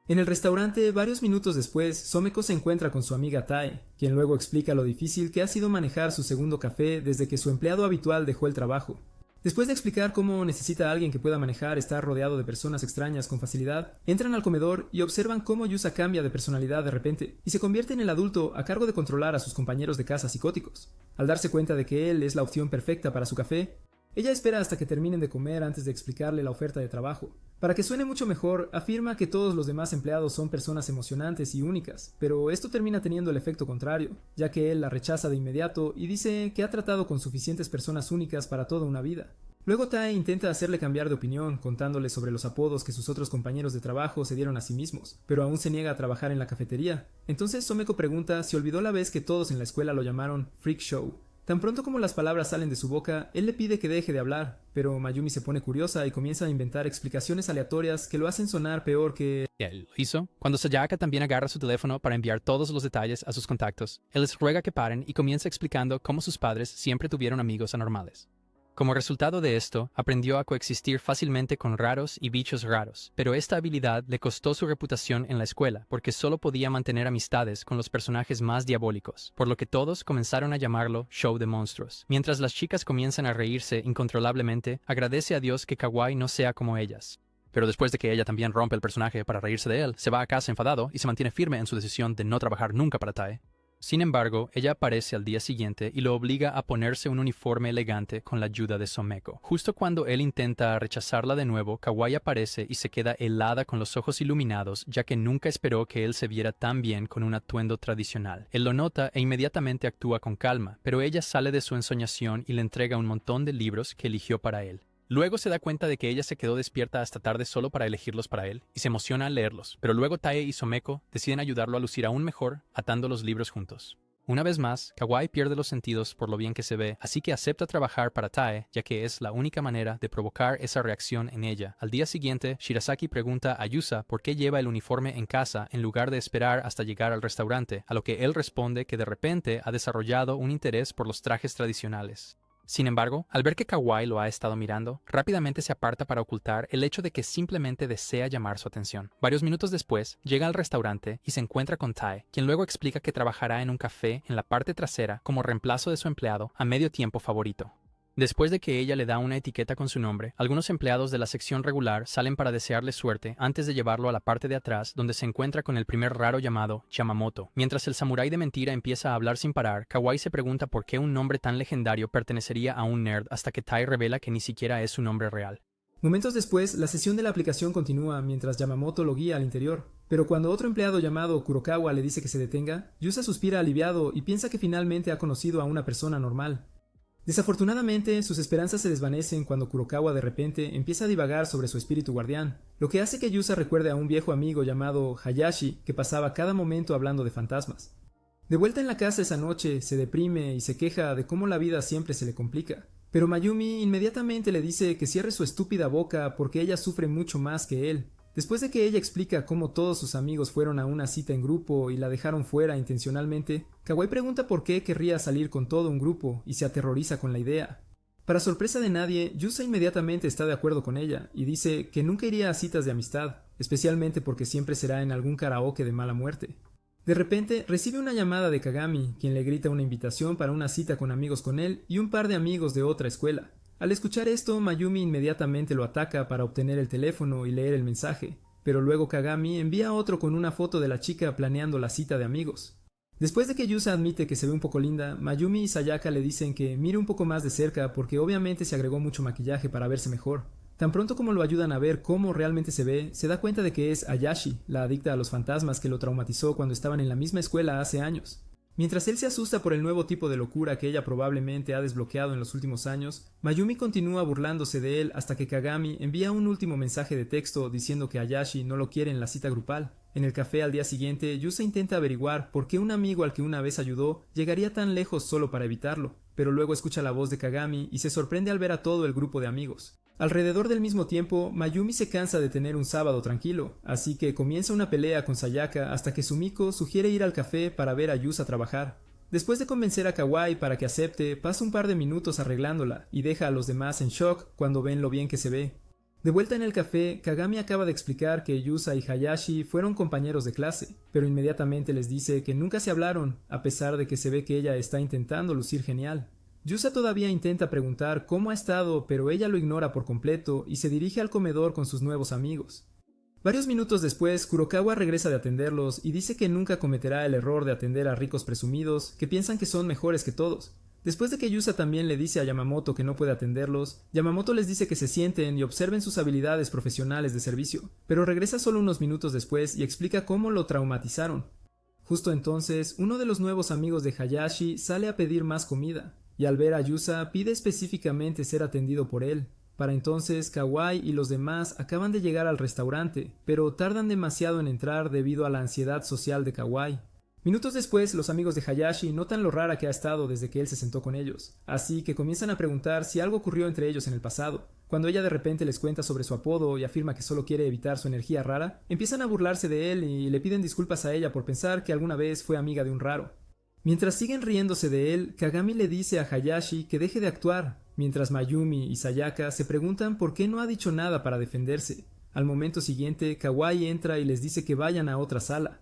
En el restaurante, varios minutos después, Someko se encuentra con su amiga Tae, quien luego explica lo difícil que ha sido manejar su segundo café desde que su empleado habitual dejó el trabajo. Después de explicar cómo necesita a alguien que pueda manejar estar rodeado de personas extrañas con facilidad, entran al comedor y observan cómo Yusa cambia de personalidad de repente y se convierte en el adulto a cargo de controlar a sus compañeros de casa psicóticos. Al darse cuenta de que él es la opción perfecta para su café, ella espera hasta que terminen de comer antes de explicarle la oferta de trabajo. Para que suene mucho mejor, afirma que todos los demás empleados son personas emocionantes y únicas, pero esto termina teniendo el efecto contrario, ya que él la rechaza de inmediato y dice que ha tratado con suficientes personas únicas para toda una vida. Luego Tae intenta hacerle cambiar de opinión, contándole sobre los apodos que sus otros compañeros de trabajo se dieron a sí mismos, pero aún se niega a trabajar en la cafetería. Entonces Someko pregunta si olvidó la vez que todos en la escuela lo llamaron Freak Show. Tan pronto como las palabras salen de su boca, él le pide que deje de hablar, pero Mayumi se pone curiosa y comienza a inventar explicaciones aleatorias que lo hacen sonar peor que... Él lo hizo. Cuando Sayaka también agarra su teléfono para enviar todos los detalles a sus contactos, él les ruega que paren y comienza explicando cómo sus padres siempre tuvieron amigos anormales. Como resultado de esto, aprendió a coexistir fácilmente con raros y bichos raros, pero esta habilidad le costó su reputación en la escuela porque solo podía mantener amistades con los personajes más diabólicos, por lo que todos comenzaron a llamarlo Show de Monstruos. Mientras las chicas comienzan a reírse incontrolablemente, agradece a Dios que Kawaii no sea como ellas. Pero después de que ella también rompe el personaje para reírse de él, se va a casa enfadado y se mantiene firme en su decisión de no trabajar nunca para Tae. Sin embargo, ella aparece al día siguiente y lo obliga a ponerse un uniforme elegante con la ayuda de Someko. Justo cuando él intenta rechazarla de nuevo, Kawaii aparece y se queda helada con los ojos iluminados, ya que nunca esperó que él se viera tan bien con un atuendo tradicional. Él lo nota e inmediatamente actúa con calma, pero ella sale de su ensoñación y le entrega un montón de libros que eligió para él. Luego se da cuenta de que ella se quedó despierta hasta tarde solo para elegirlos para él, y se emociona al leerlos, pero luego Tae y Someko deciden ayudarlo a lucir aún mejor, atando los libros juntos. Una vez más, Kawaii pierde los sentidos por lo bien que se ve, así que acepta trabajar para Tae, ya que es la única manera de provocar esa reacción en ella. Al día siguiente, Shirasaki pregunta a Yusa por qué lleva el uniforme en casa en lugar de esperar hasta llegar al restaurante, a lo que él responde que de repente ha desarrollado un interés por los trajes tradicionales. Sin embargo, al ver que Kawaii lo ha estado mirando, rápidamente se aparta para ocultar el hecho de que simplemente desea llamar su atención. Varios minutos después, llega al restaurante y se encuentra con Tae, quien luego explica que trabajará en un café en la parte trasera como reemplazo de su empleado a medio tiempo favorito. Después de que ella le da una etiqueta con su nombre, algunos empleados de la sección regular salen para desearle suerte antes de llevarlo a la parte de atrás donde se encuentra con el primer raro llamado Yamamoto. Mientras el samurái de mentira empieza a hablar sin parar, Kawai se pregunta por qué un nombre tan legendario pertenecería a un nerd hasta que Tai revela que ni siquiera es su nombre real. Momentos después, la sesión de la aplicación continúa mientras Yamamoto lo guía al interior. Pero cuando otro empleado llamado Kurokawa le dice que se detenga, Yusa suspira aliviado y piensa que finalmente ha conocido a una persona normal. Desafortunadamente, sus esperanzas se desvanecen cuando Kurokawa de repente empieza a divagar sobre su espíritu guardián, lo que hace que Yusa recuerde a un viejo amigo llamado Hayashi que pasaba cada momento hablando de fantasmas. De vuelta en la casa esa noche, se deprime y se queja de cómo la vida siempre se le complica. Pero Mayumi inmediatamente le dice que cierre su estúpida boca porque ella sufre mucho más que él. Después de que ella explica cómo todos sus amigos fueron a una cita en grupo y la dejaron fuera intencionalmente, Kawai pregunta por qué querría salir con todo un grupo y se aterroriza con la idea. Para sorpresa de nadie, Yusa inmediatamente está de acuerdo con ella y dice que nunca iría a citas de amistad, especialmente porque siempre será en algún karaoke de mala muerte. De repente, recibe una llamada de Kagami, quien le grita una invitación para una cita con amigos con él y un par de amigos de otra escuela. Al escuchar esto, Mayumi inmediatamente lo ataca para obtener el teléfono y leer el mensaje, pero luego Kagami envía otro con una foto de la chica planeando la cita de amigos. Después de que Yusa admite que se ve un poco linda, Mayumi y Sayaka le dicen que mire un poco más de cerca porque obviamente se agregó mucho maquillaje para verse mejor. Tan pronto como lo ayudan a ver cómo realmente se ve, se da cuenta de que es Ayashi, la adicta a los fantasmas que lo traumatizó cuando estaban en la misma escuela hace años. Mientras él se asusta por el nuevo tipo de locura que ella probablemente ha desbloqueado en los últimos años, Mayumi continúa burlándose de él hasta que Kagami envía un último mensaje de texto diciendo que Ayashi no lo quiere en la cita grupal. En el café al día siguiente, Yusa intenta averiguar por qué un amigo al que una vez ayudó llegaría tan lejos solo para evitarlo, pero luego escucha la voz de Kagami y se sorprende al ver a todo el grupo de amigos. Alrededor del mismo tiempo, Mayumi se cansa de tener un sábado tranquilo, así que comienza una pelea con Sayaka hasta que Sumiko sugiere ir al café para ver a Yusa trabajar. Después de convencer a Kawai para que acepte, pasa un par de minutos arreglándola y deja a los demás en shock cuando ven lo bien que se ve. De vuelta en el café, Kagami acaba de explicar que Yusa y Hayashi fueron compañeros de clase, pero inmediatamente les dice que nunca se hablaron, a pesar de que se ve que ella está intentando lucir genial. Yusa todavía intenta preguntar cómo ha estado, pero ella lo ignora por completo y se dirige al comedor con sus nuevos amigos. Varios minutos después, Kurokawa regresa de atenderlos y dice que nunca cometerá el error de atender a ricos presumidos que piensan que son mejores que todos. Después de que Yusa también le dice a Yamamoto que no puede atenderlos, Yamamoto les dice que se sienten y observen sus habilidades profesionales de servicio, pero regresa solo unos minutos después y explica cómo lo traumatizaron. Justo entonces, uno de los nuevos amigos de Hayashi sale a pedir más comida, y al ver a Yusa pide específicamente ser atendido por él. Para entonces, Kawai y los demás acaban de llegar al restaurante, pero tardan demasiado en entrar debido a la ansiedad social de Kawai. Minutos después, los amigos de Hayashi notan lo rara que ha estado desde que él se sentó con ellos, así que comienzan a preguntar si algo ocurrió entre ellos en el pasado. Cuando ella de repente les cuenta sobre su apodo y afirma que solo quiere evitar su energía rara, empiezan a burlarse de él y le piden disculpas a ella por pensar que alguna vez fue amiga de un raro. Mientras siguen riéndose de él, Kagami le dice a Hayashi que deje de actuar, mientras Mayumi y Sayaka se preguntan por qué no ha dicho nada para defenderse. Al momento siguiente, Kawai entra y les dice que vayan a otra sala.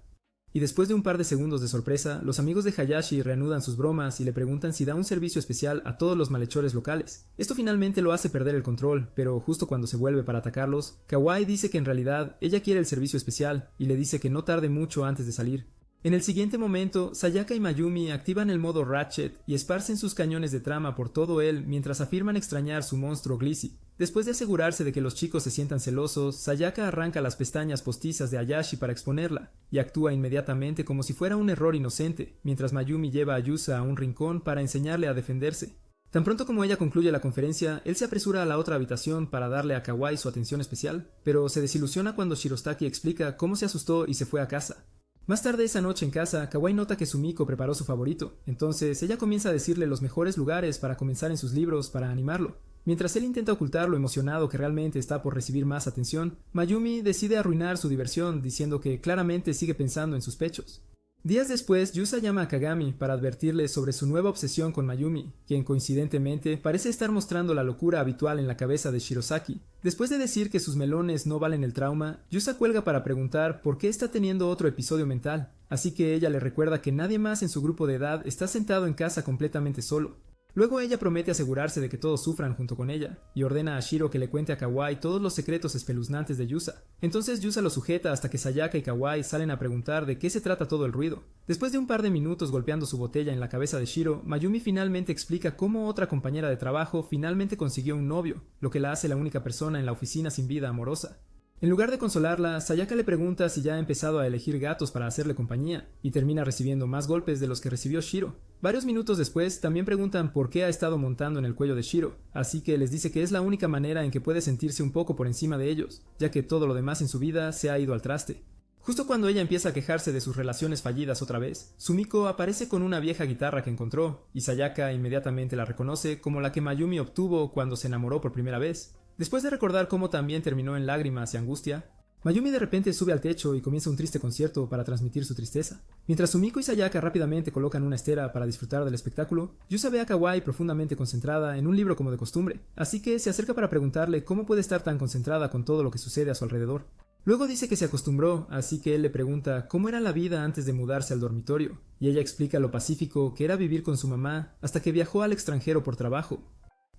Y después de un par de segundos de sorpresa, los amigos de Hayashi reanudan sus bromas y le preguntan si da un servicio especial a todos los malhechores locales. Esto finalmente lo hace perder el control, pero justo cuando se vuelve para atacarlos, Kawai dice que en realidad ella quiere el servicio especial y le dice que no tarde mucho antes de salir. En el siguiente momento, Sayaka y Mayumi activan el modo Ratchet y esparcen sus cañones de trama por todo él mientras afirman extrañar su monstruo Glissy. Después de asegurarse de que los chicos se sientan celosos, Sayaka arranca las pestañas postizas de Ayashi para exponerla, y actúa inmediatamente como si fuera un error inocente, mientras Mayumi lleva a Yusa a un rincón para enseñarle a defenderse. Tan pronto como ella concluye la conferencia, él se apresura a la otra habitación para darle a Kawai su atención especial, pero se desilusiona cuando Shirostaki explica cómo se asustó y se fue a casa. Más tarde esa noche en casa, Kawai nota que Sumiko preparó su favorito, entonces ella comienza a decirle los mejores lugares para comenzar en sus libros para animarlo. Mientras él intenta ocultar lo emocionado que realmente está por recibir más atención, Mayumi decide arruinar su diversión diciendo que claramente sigue pensando en sus pechos. Días después, Yusa llama a Kagami para advertirle sobre su nueva obsesión con Mayumi, quien coincidentemente parece estar mostrando la locura habitual en la cabeza de Shirosaki. Después de decir que sus melones no valen el trauma, Yusa cuelga para preguntar por qué está teniendo otro episodio mental, así que ella le recuerda que nadie más en su grupo de edad está sentado en casa completamente solo. Luego ella promete asegurarse de que todos sufran junto con ella, y ordena a Shiro que le cuente a Kawai todos los secretos espeluznantes de Yusa. Entonces Yusa lo sujeta hasta que Sayaka y Kawai salen a preguntar de qué se trata todo el ruido. Después de un par de minutos golpeando su botella en la cabeza de Shiro, Mayumi finalmente explica cómo otra compañera de trabajo finalmente consiguió un novio, lo que la hace la única persona en la oficina sin vida amorosa. En lugar de consolarla, Sayaka le pregunta si ya ha empezado a elegir gatos para hacerle compañía, y termina recibiendo más golpes de los que recibió Shiro. Varios minutos después, también preguntan por qué ha estado montando en el cuello de Shiro, así que les dice que es la única manera en que puede sentirse un poco por encima de ellos, ya que todo lo demás en su vida se ha ido al traste. Justo cuando ella empieza a quejarse de sus relaciones fallidas otra vez, Sumiko aparece con una vieja guitarra que encontró, y Sayaka inmediatamente la reconoce como la que Mayumi obtuvo cuando se enamoró por primera vez. Después de recordar cómo también terminó en lágrimas y angustia, Mayumi de repente sube al techo y comienza un triste concierto para transmitir su tristeza. Mientras Sumiko y Sayaka rápidamente colocan una estera para disfrutar del espectáculo, Yusa ve a Kawai profundamente concentrada en un libro como de costumbre, así que se acerca para preguntarle cómo puede estar tan concentrada con todo lo que sucede a su alrededor. Luego dice que se acostumbró, así que él le pregunta cómo era la vida antes de mudarse al dormitorio, y ella explica lo pacífico que era vivir con su mamá hasta que viajó al extranjero por trabajo.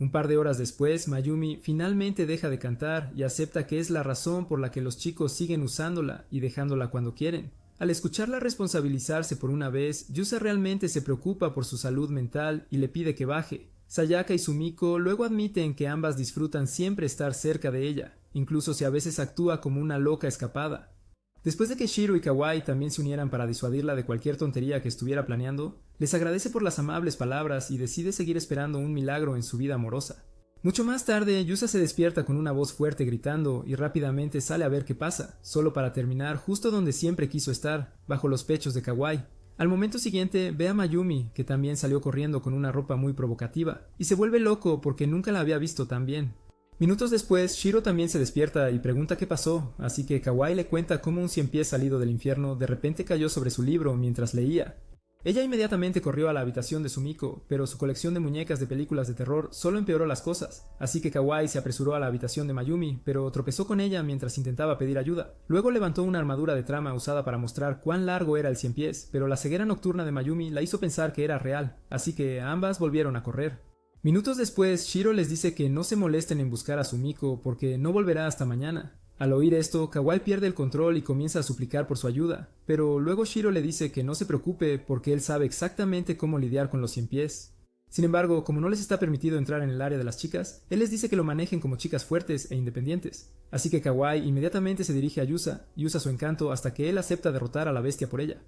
Un par de horas después, Mayumi finalmente deja de cantar y acepta que es la razón por la que los chicos siguen usándola y dejándola cuando quieren. Al escucharla responsabilizarse por una vez, Yusa realmente se preocupa por su salud mental y le pide que baje. Sayaka y Sumiko luego admiten que ambas disfrutan siempre estar cerca de ella, incluso si a veces actúa como una loca escapada. Después de que Shiro y Kawai también se unieran para disuadirla de cualquier tontería que estuviera planeando, les agradece por las amables palabras y decide seguir esperando un milagro en su vida amorosa. Mucho más tarde, Yusa se despierta con una voz fuerte gritando y rápidamente sale a ver qué pasa, solo para terminar justo donde siempre quiso estar, bajo los pechos de Kawai. Al momento siguiente, ve a Mayumi, que también salió corriendo con una ropa muy provocativa, y se vuelve loco porque nunca la había visto tan bien. Minutos después, Shiro también se despierta y pregunta qué pasó, así que Kawai le cuenta cómo un ciempiés salido del infierno de repente cayó sobre su libro mientras leía. Ella inmediatamente corrió a la habitación de Sumiko, pero su colección de muñecas de películas de terror solo empeoró las cosas, así que Kawai se apresuró a la habitación de Mayumi, pero tropezó con ella mientras intentaba pedir ayuda. Luego levantó una armadura de trama usada para mostrar cuán largo era el ciempiés, pero la ceguera nocturna de Mayumi la hizo pensar que era real, así que ambas volvieron a correr. Minutos después, Shiro les dice que no se molesten en buscar a Sumiko porque no volverá hasta mañana. Al oír esto, Kawai pierde el control y comienza a suplicar por su ayuda, pero luego Shiro le dice que no se preocupe porque él sabe exactamente cómo lidiar con los ciempiés. Sin embargo, como no les está permitido entrar en el área de las chicas, él les dice que lo manejen como chicas fuertes e independientes. Así que Kawai inmediatamente se dirige a Yusa y usa su encanto hasta que él acepta derrotar a la bestia por ella.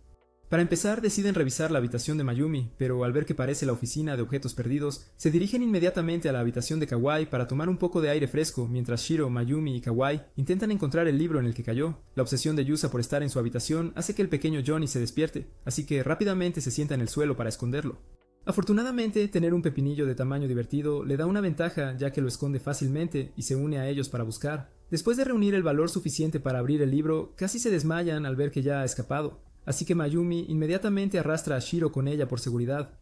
Para empezar, deciden revisar la habitación de Mayumi, pero al ver que parece la oficina de objetos perdidos, se dirigen inmediatamente a la habitación de Kawai para tomar un poco de aire fresco, mientras Shiro, Mayumi y Kawai intentan encontrar el libro en el que cayó. La obsesión de Yusa por estar en su habitación hace que el pequeño Johnny se despierte, así que rápidamente se sienta en el suelo para esconderlo. Afortunadamente, tener un pepinillo de tamaño divertido le da una ventaja ya que lo esconde fácilmente y se une a ellos para buscar. Después de reunir el valor suficiente para abrir el libro, casi se desmayan al ver que ya ha escapado. Así que Mayumi inmediatamente arrastra a Shiro con ella por seguridad.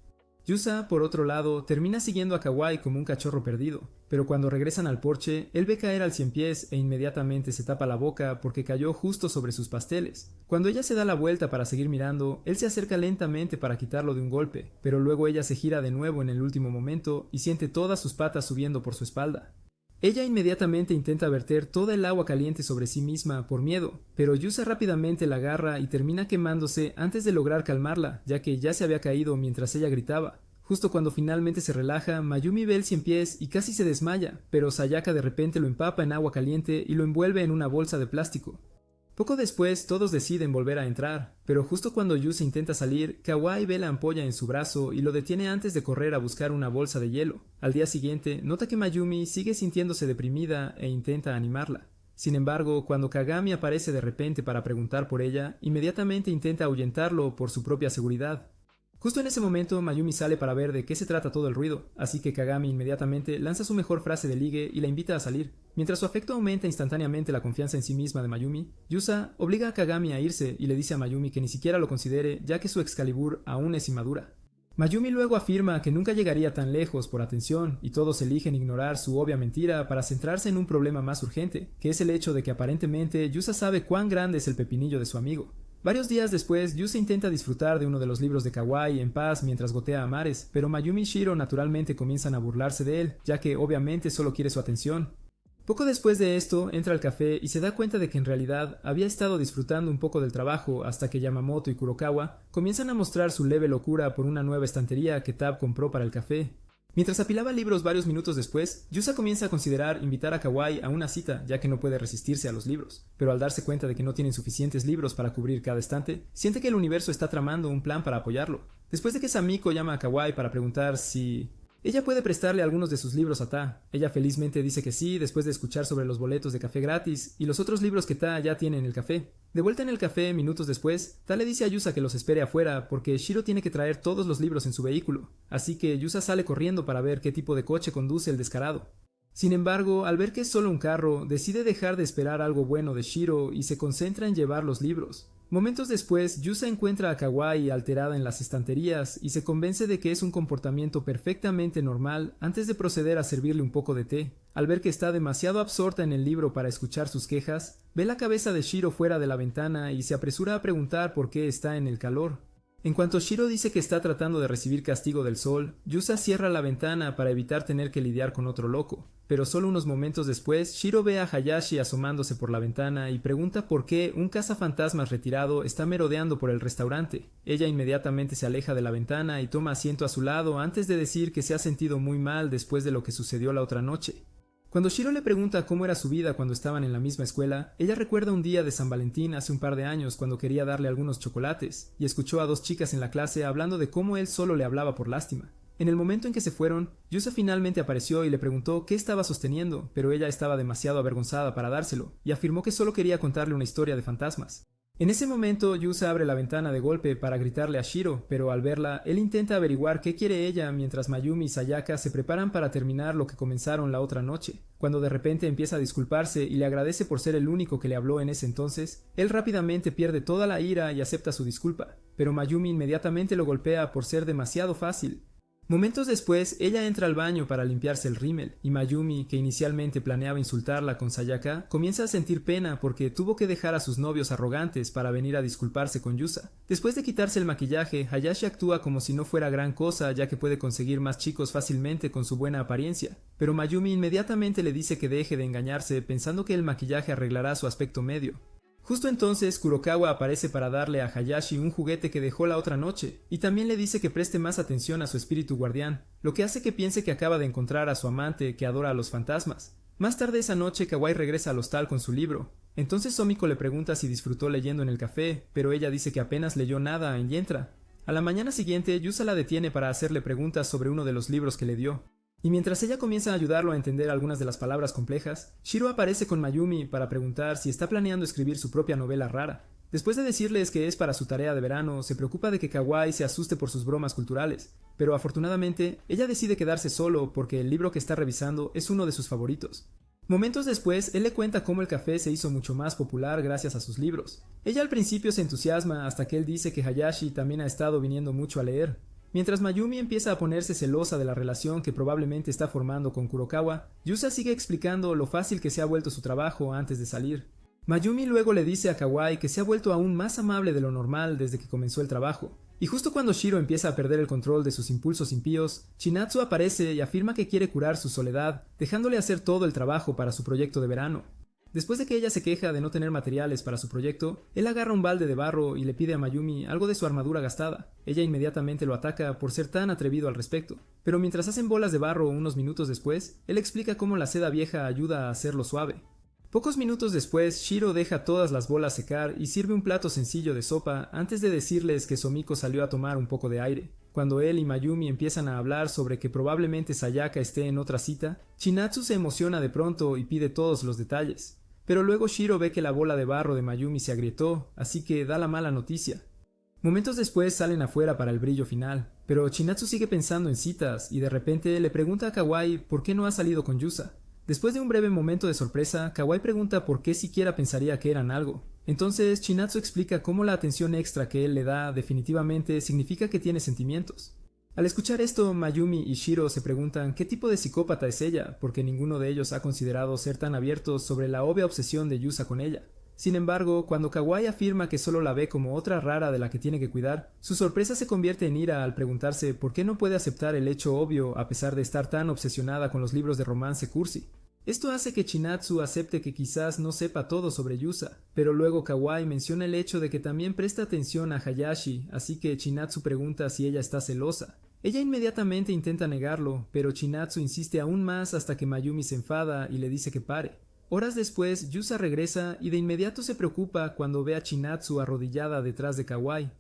Yusa, por otro lado, termina siguiendo a Kawai como un cachorro perdido, pero cuando regresan al porche, él ve caer al ciempiés e inmediatamente se tapa la boca porque cayó justo sobre sus pasteles. Cuando ella se da la vuelta para seguir mirando, él se acerca lentamente para quitarlo de un golpe, pero luego ella se gira de nuevo en el último momento y siente todas sus patas subiendo por su espalda. Ella inmediatamente intenta verter toda el agua caliente sobre sí misma por miedo, pero Yusa rápidamente la agarra y termina quemándose antes de lograr calmarla, ya que ya se había caído mientras ella gritaba. Justo cuando finalmente se relaja, Mayumi ve el ciempiés y casi se desmaya, pero Sayaka de repente lo empapa en agua caliente y lo envuelve en una bolsa de plástico. Poco después, todos deciden volver a entrar, pero justo cuando Yusa intenta salir, Kawai ve la ampolla en su brazo y lo detiene antes de correr a buscar una bolsa de hielo. Al día siguiente, nota que Mayumi sigue sintiéndose deprimida e intenta animarla. Sin embargo, cuando Kagami aparece de repente para preguntar por ella, inmediatamente intenta ahuyentarlo por su propia seguridad. Justo en ese momento, Mayumi sale para ver de qué se trata todo el ruido, así que Kagami inmediatamente lanza su mejor frase de ligue y la invita a salir. Mientras su afecto aumenta instantáneamente la confianza en sí misma de Mayumi, Yusa obliga a Kagami a irse y le dice a Mayumi que ni siquiera lo considere ya que su Excalibur aún es inmadura. Mayumi luego afirma que nunca llegaría tan lejos por atención y todos eligen ignorar su obvia mentira para centrarse en un problema más urgente, que es el hecho de que aparentemente Yusa sabe cuán grande es el pepinillo de su amigo. Varios días después, Yusa intenta disfrutar de uno de los libros de Kawai en paz mientras gotea a mares, pero Mayumi y Shiro naturalmente comienzan a burlarse de él, ya que obviamente solo quiere su atención. Poco después de esto, entra al café y se da cuenta de que en realidad había estado disfrutando un poco del trabajo hasta que Yamamoto y Kurokawa comienzan a mostrar su leve locura por una nueva estantería que Tab compró para el café. Mientras apilaba libros varios minutos después, Yusa comienza a considerar invitar a Kawai a una cita, ya que no puede resistirse a los libros. Pero al darse cuenta de que no tienen suficientes libros para cubrir cada estante, siente que el universo está tramando un plan para apoyarlo. Después de que Samiko llama a Kawai para preguntar si ella puede prestarle algunos de sus libros a Ta. Ella felizmente dice que sí, después de escuchar sobre los boletos de café gratis y los otros libros que Ta ya tiene en el café. De vuelta en el café, minutos después, Ta le dice a Yusa que los espere afuera porque Shiro tiene que traer todos los libros en su vehículo, así que Yusa sale corriendo para ver qué tipo de coche conduce el descarado. Sin embargo, al ver que es solo un carro, decide dejar de esperar algo bueno de Shiro y se concentra en llevar los libros. Momentos después, Yusa encuentra a Kawai alterada en las estanterías y se convence de que es un comportamiento perfectamente normal antes de proceder a servirle un poco de té. Al ver que está demasiado absorta en el libro para escuchar sus quejas, ve la cabeza de Shiro fuera de la ventana y se apresura a preguntar por qué está en el calor. En cuanto Shiro dice que está tratando de recibir castigo del sol, Yusa cierra la ventana para evitar tener que lidiar con otro loco. Pero solo unos momentos después, Shiro ve a Hayashi asomándose por la ventana y pregunta por qué un cazafantasmas retirado está merodeando por el restaurante. Ella inmediatamente se aleja de la ventana y toma asiento a su lado antes de decir que se ha sentido muy mal después de lo que sucedió la otra noche. Cuando Shiro le pregunta cómo era su vida cuando estaban en la misma escuela, ella recuerda un día de San Valentín hace un par de años cuando quería darle algunos chocolates, y escuchó a dos chicas en la clase hablando de cómo él solo le hablaba por lástima. En el momento en que se fueron, Yusa finalmente apareció y le preguntó qué estaba sosteniendo, pero ella estaba demasiado avergonzada para dárselo, y afirmó que solo quería contarle una historia de fantasmas. En ese momento, Yusa abre la ventana de golpe para gritarle a Shiro, pero al verla, él intenta averiguar qué quiere ella mientras Mayumi y Sayaka se preparan para terminar lo que comenzaron la otra noche. Cuando de repente empieza a disculparse y le agradece por ser el único que le habló en ese entonces, él rápidamente pierde toda la ira y acepta su disculpa, pero Mayumi inmediatamente lo golpea por ser demasiado fácil. Momentos después, ella entra al baño para limpiarse el rímel, y Mayumi, que inicialmente planeaba insultarla con Sayaka, comienza a sentir pena porque tuvo que dejar a sus novios arrogantes para venir a disculparse con Yusa. Después de quitarse el maquillaje, Hayashi actúa como si no fuera gran cosa ya que puede conseguir más chicos fácilmente con su buena apariencia, pero Mayumi inmediatamente le dice que deje de engañarse pensando que el maquillaje arreglará su aspecto medio. Justo entonces, Kurokawa aparece para darle a Hayashi un juguete que dejó la otra noche, y también le dice que preste más atención a su espíritu guardián, lo que hace que piense que acaba de encontrar a su amante que adora a los fantasmas. Más tarde esa noche, Kawai regresa al hostal con su libro. Entonces Somiko le pregunta si disfrutó leyendo en el café, pero ella dice que apenas leyó nada en Yentra. A la mañana siguiente, Yusa la detiene para hacerle preguntas sobre uno de los libros que le dio. Y mientras ella comienza a ayudarlo a entender algunas de las palabras complejas, Shiro aparece con Mayumi para preguntar si está planeando escribir su propia novela rara. Después de decirles que es para su tarea de verano, se preocupa de que Kawai se asuste por sus bromas culturales, pero afortunadamente, ella decide quedarse solo porque el libro que está revisando es uno de sus favoritos. Momentos después, él le cuenta cómo el café se hizo mucho más popular gracias a sus libros. Ella al principio se entusiasma hasta que él dice que Hayashi también ha estado viniendo mucho a leer. Mientras Mayumi empieza a ponerse celosa de la relación que probablemente está formando con Kurokawa, Yusa sigue explicando lo fácil que se ha vuelto su trabajo antes de salir. Mayumi luego le dice a Kawai que se ha vuelto aún más amable de lo normal desde que comenzó el trabajo. Y justo cuando Shiro empieza a perder el control de sus impulsos impíos, Chinatsu aparece y afirma que quiere curar su soledad, dejándole hacer todo el trabajo para su proyecto de verano. Después de que ella se queja de no tener materiales para su proyecto, él agarra un balde de barro y le pide a Mayumi algo de su armadura gastada. Ella inmediatamente lo ataca por ser tan atrevido al respecto. Pero mientras hacen bolas de barro unos minutos después, él explica cómo la seda vieja ayuda a hacerlo suave. Pocos minutos después, Shiro deja todas las bolas secar y sirve un plato sencillo de sopa antes de decirles que Somiko salió a tomar un poco de aire. Cuando él y Mayumi empiezan a hablar sobre que probablemente Sayaka esté en otra cita, Chinatsu se emociona de pronto y pide todos los detalles. Pero luego Shiro ve que la bola de barro de Mayumi se agrietó, así que da la mala noticia. Momentos después salen afuera para el brillo final, pero Chinatsu sigue pensando en citas y de repente le pregunta a Kawai por qué no ha salido con Yusa. Después de un breve momento de sorpresa, Kawai pregunta por qué siquiera pensaría que eran algo. Entonces Chinatsu explica cómo la atención extra que él le da definitivamente significa que tiene sentimientos. Al escuchar esto, Mayumi y Shiro se preguntan qué tipo de psicópata es ella, porque ninguno de ellos ha considerado ser tan abiertos sobre la obvia obsesión de Yusa con ella. Sin embargo, cuando Kawai afirma que solo la ve como otra rara de la que tiene que cuidar, su sorpresa se convierte en ira al preguntarse por qué no puede aceptar el hecho obvio a pesar de estar tan obsesionada con los libros de romance cursi. Esto hace que Chinatsu acepte que quizás no sepa todo sobre Yusa, pero luego Kawai menciona el hecho de que también presta atención a Hayashi, así que Chinatsu pregunta si ella está celosa. Ella inmediatamente intenta negarlo, pero Chinatsu insiste aún más hasta que Mayumi se enfada y le dice que pare. Horas después, Yusa regresa y de inmediato se preocupa cuando ve a Chinatsu arrodillada detrás de Kawai.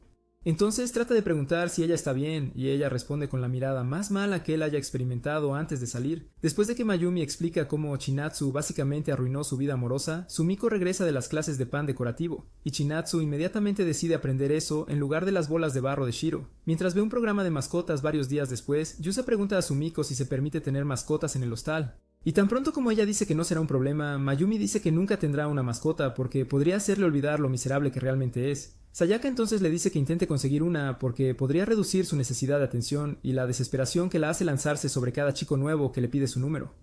Entonces trata de preguntar si ella está bien, y ella responde con la mirada más mala que él haya experimentado antes de salir. Después de que Mayumi explica cómo Chinatsu básicamente arruinó su vida amorosa, Sumiko regresa de las clases de pan decorativo, y Chinatsu inmediatamente decide aprender eso en lugar de las bolas de barro de Shiro. Mientras ve un programa de mascotas varios días después, Yusa pregunta a Sumiko si se permite tener mascotas en el hostal. Y tan pronto como ella dice que no será un problema, Mayumi dice que nunca tendrá una mascota porque podría hacerle olvidar lo miserable que realmente es. Sayaka entonces le dice que intente conseguir una porque podría reducir su necesidad de atención y la desesperación que la hace lanzarse sobre cada chico nuevo que le pide su número.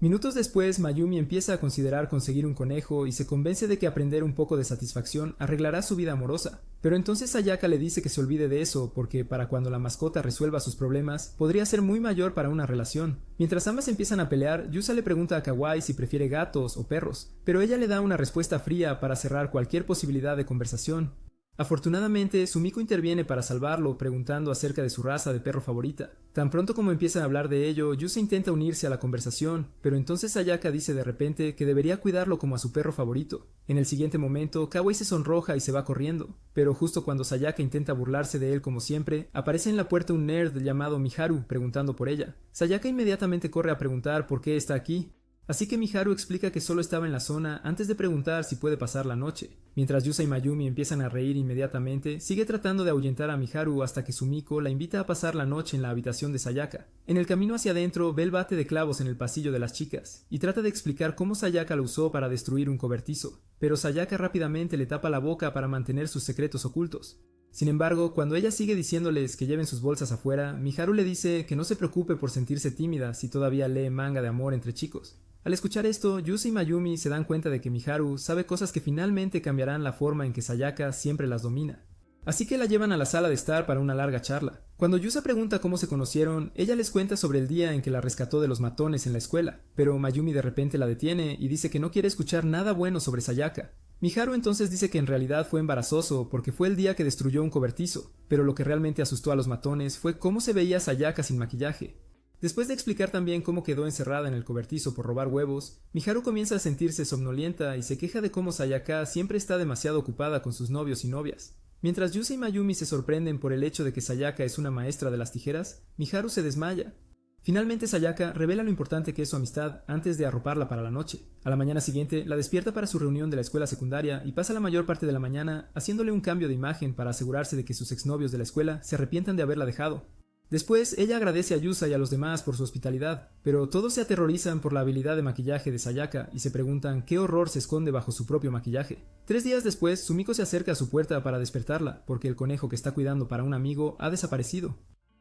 Minutos después, Mayumi empieza a considerar conseguir un conejo y se convence de que aprender un poco de satisfacción arreglará su vida amorosa. Pero entonces Sayaka le dice que se olvide de eso porque para cuando la mascota resuelva sus problemas, podría ser muy mayor para una relación. Mientras ambas empiezan a pelear, Yusa le pregunta a Kawai si prefiere gatos o perros, pero ella le da una respuesta fría para cerrar cualquier posibilidad de conversación. Afortunadamente, Sumiko interviene para salvarlo, preguntando acerca de su raza de perro favorita. Tan pronto como empiezan a hablar de ello, Yusa intenta unirse a la conversación, pero entonces Sayaka dice de repente que debería cuidarlo como a su perro favorito. En el siguiente momento, Kawai se sonroja y se va corriendo, pero justo cuando Sayaka intenta burlarse de él como siempre, aparece en la puerta un nerd llamado Miharu preguntando por ella. Sayaka inmediatamente corre a preguntar por qué está aquí. Así que Miharu explica que solo estaba en la zona antes de preguntar si puede pasar la noche. Mientras Yusa y Mayumi empiezan a reír inmediatamente, sigue tratando de ahuyentar a Miharu hasta que Sumiko la invita a pasar la noche en la habitación de Sayaka. En el camino hacia adentro ve el bate de clavos en el pasillo de las chicas, y trata de explicar cómo Sayaka lo usó para destruir un cobertizo, pero Sayaka rápidamente le tapa la boca para mantener sus secretos ocultos. Sin embargo, cuando ella sigue diciéndoles que lleven sus bolsas afuera, Miharu le dice que no se preocupe por sentirse tímida si todavía lee manga de amor entre chicos. Al escuchar esto, Yusa y Mayumi se dan cuenta de que Miharu sabe cosas que finalmente cambiarán la forma en que Sayaka siempre las domina. Así que la llevan a la sala de estar para una larga charla. Cuando Yusa pregunta cómo se conocieron, ella les cuenta sobre el día en que la rescató de los matones en la escuela, pero Mayumi de repente la detiene y dice que no quiere escuchar nada bueno sobre Sayaka. Miharu entonces dice que en realidad fue embarazoso porque fue el día que destruyó un cobertizo, pero lo que realmente asustó a los matones fue cómo se veía Sayaka sin maquillaje. Después de explicar también cómo quedó encerrada en el cobertizo por robar huevos, Miharu comienza a sentirse somnolienta y se queja de cómo Sayaka siempre está demasiado ocupada con sus novios y novias. Mientras Yusa y Mayumi se sorprenden por el hecho de que Sayaka es una maestra de las tijeras, Miharu se desmaya. Finalmente Sayaka revela lo importante que es su amistad antes de arroparla para la noche. A la mañana siguiente la despierta para su reunión de la escuela secundaria y pasa la mayor parte de la mañana haciéndole un cambio de imagen para asegurarse de que sus exnovios de la escuela se arrepientan de haberla dejado. Después, ella agradece a Yusa y a los demás por su hospitalidad, pero todos se aterrorizan por la habilidad de maquillaje de Sayaka y se preguntan qué horror se esconde bajo su propio maquillaje. 3 días después, Sumiko se acerca a su puerta para despertarla, porque el conejo que está cuidando para un amigo ha desaparecido.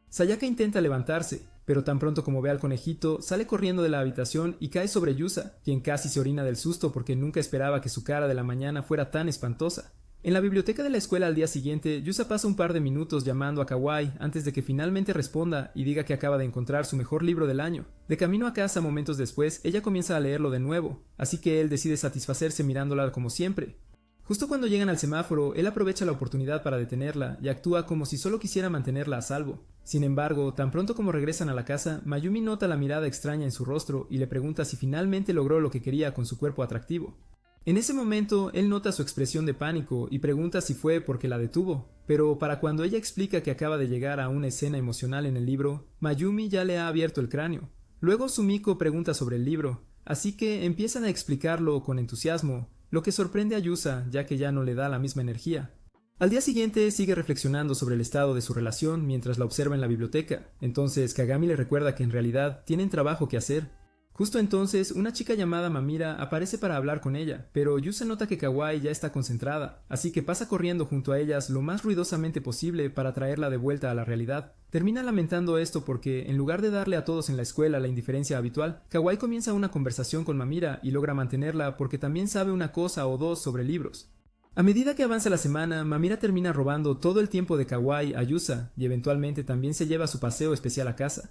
Sayaka intenta levantarse, pero tan pronto como ve al conejito, sale corriendo de la habitación y cae sobre Yusa, quien casi se orina del susto porque nunca esperaba que su cara de la mañana fuera tan espantosa. En la biblioteca de la escuela al día siguiente, Yusa pasa un par de minutos llamando a Kawai antes de que finalmente responda y diga que acaba de encontrar su mejor libro del año. De camino a casa momentos después, ella comienza a leerlo de nuevo, así que él decide satisfacerse mirándola como siempre. Justo cuando llegan al semáforo, él aprovecha la oportunidad para detenerla y actúa como si solo quisiera mantenerla a salvo. Sin embargo, tan pronto como regresan a la casa, Mayumi nota la mirada extraña en su rostro y le pregunta si finalmente logró lo que quería con su cuerpo atractivo. En ese momento, él nota su expresión de pánico y pregunta si fue porque la detuvo, pero para cuando ella explica que acaba de llegar a una escena emocional en el libro, Mayumi ya le ha abierto el cráneo. Luego Sumiko pregunta sobre el libro, así que empiezan a explicarlo con entusiasmo, lo que sorprende a Yusa ya que ya no le da la misma energía. Al día siguiente sigue reflexionando sobre el estado de su relación mientras la observa en la biblioteca, entonces Kagami le recuerda que en realidad tienen trabajo que hacer. Justo entonces, una chica llamada Mamira aparece para hablar con ella, pero Yusa nota que Kawaii ya está concentrada, así que pasa corriendo junto a ellas lo más ruidosamente posible para traerla de vuelta a la realidad. Termina lamentando esto porque, en lugar de darle a todos en la escuela la indiferencia habitual, Kawaii comienza una conversación con Mamira y logra mantenerla porque también sabe una cosa o dos sobre libros. A medida que avanza la semana, Mamira termina robando todo el tiempo de Kawaii a Yusa y eventualmente también se lleva su paseo especial a casa.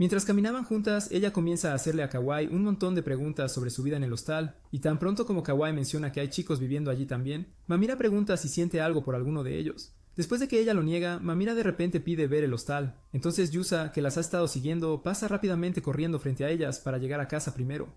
Mientras caminaban juntas, ella comienza a hacerle a Kawaii un montón de preguntas sobre su vida en el hostal, y tan pronto como Kawaii menciona que hay chicos viviendo allí también, Mamira pregunta si siente algo por alguno de ellos. Después de que ella lo niega, Mamira de repente pide ver el hostal, entonces Yusa, que las ha estado siguiendo, pasa rápidamente corriendo frente a ellas para llegar a casa primero.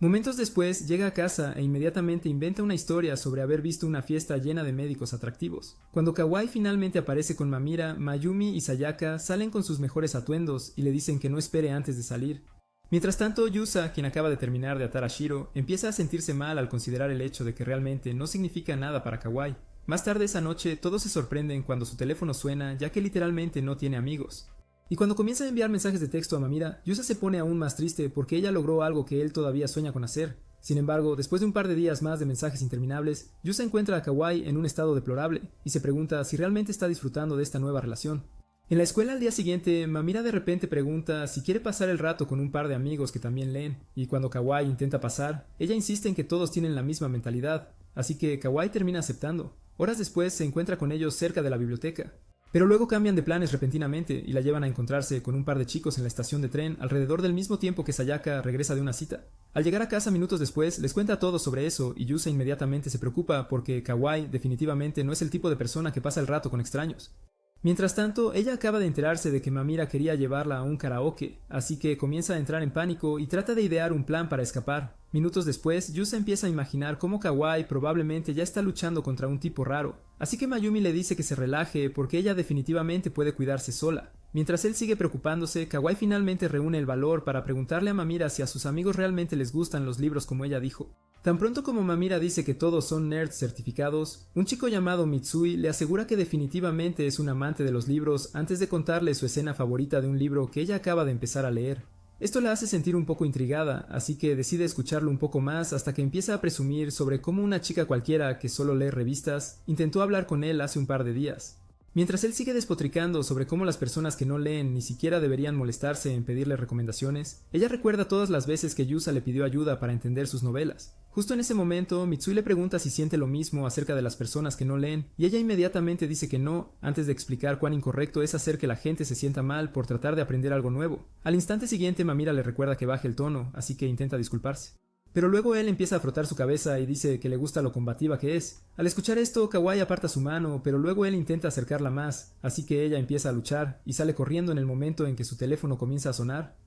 Momentos después llega a casa e inmediatamente inventa una historia sobre haber visto una fiesta llena de médicos atractivos. Cuando Kawaii finalmente aparece con Mamira, Mayumi y Sayaka salen con sus mejores atuendos y le dicen que no espere antes de salir. Mientras tanto, Yusa, quien acaba de terminar de atar a Shiro, empieza a sentirse mal al considerar el hecho de que realmente no significa nada para Kawaii. Más tarde esa noche, todos se sorprenden cuando su teléfono suena, ya que literalmente no tiene amigos. Y cuando comienza a enviar mensajes de texto a Mamira, Yusa se pone aún más triste porque ella logró algo que él todavía sueña con hacer. Sin embargo, después de un par de días más de mensajes interminables, Yusa encuentra a Kawaii en un estado deplorable y se pregunta si realmente está disfrutando de esta nueva relación. En la escuela al día siguiente, Mamira de repente pregunta si quiere pasar el rato con un par de amigos que también leen, y cuando Kawaii intenta pasar, ella insiste en que todos tienen la misma mentalidad, así que Kawaii termina aceptando. Horas después se encuentra con ellos cerca de la biblioteca. Pero luego cambian de planes repentinamente y la llevan a encontrarse con un par de chicos en la estación de tren alrededor del mismo tiempo que Sayaka regresa de una cita. Al llegar a casa minutos después, les cuenta todo sobre eso y Yusa inmediatamente se preocupa porque Kawaii definitivamente no es el tipo de persona que pasa el rato con extraños. Mientras tanto, ella acaba de enterarse de que Mamira quería llevarla a un karaoke, así que comienza a entrar en pánico y trata de idear un plan para escapar. Minutos después, Yusa empieza a imaginar cómo Kawaii probablemente ya está luchando contra un tipo raro, así que Mayumi le dice que se relaje porque ella definitivamente puede cuidarse sola. Mientras él sigue preocupándose, Kawaii finalmente reúne el valor para preguntarle a Mamira si a sus amigos realmente les gustan los libros como ella dijo. Tan pronto como Mamira dice que todos son nerds certificados, un chico llamado Mitsui le asegura que definitivamente es un amante de los libros antes de contarle su escena favorita de un libro que ella acaba de empezar a leer. Esto la hace sentir un poco intrigada, así que decide escucharlo un poco más hasta que empieza a presumir sobre cómo una chica cualquiera que solo lee revistas intentó hablar con él hace un par de días. Mientras él sigue despotricando sobre cómo las personas que no leen ni siquiera deberían molestarse en pedirle recomendaciones, ella recuerda todas las veces que Yusa le pidió ayuda para entender sus novelas. Justo en ese momento, Mitsui le pregunta si siente lo mismo acerca de las personas que no leen, y ella inmediatamente dice que no, antes de explicar cuán incorrecto es hacer que la gente se sienta mal por tratar de aprender algo nuevo. Al instante siguiente, Mamira le recuerda que baje el tono, así que intenta disculparse. Pero luego él empieza a frotar su cabeza y dice que le gusta lo combativa que es. Al escuchar esto, Kawaii aparta su mano, pero luego él intenta acercarla más, así que ella empieza a luchar y sale corriendo en el momento en que su teléfono comienza a sonar.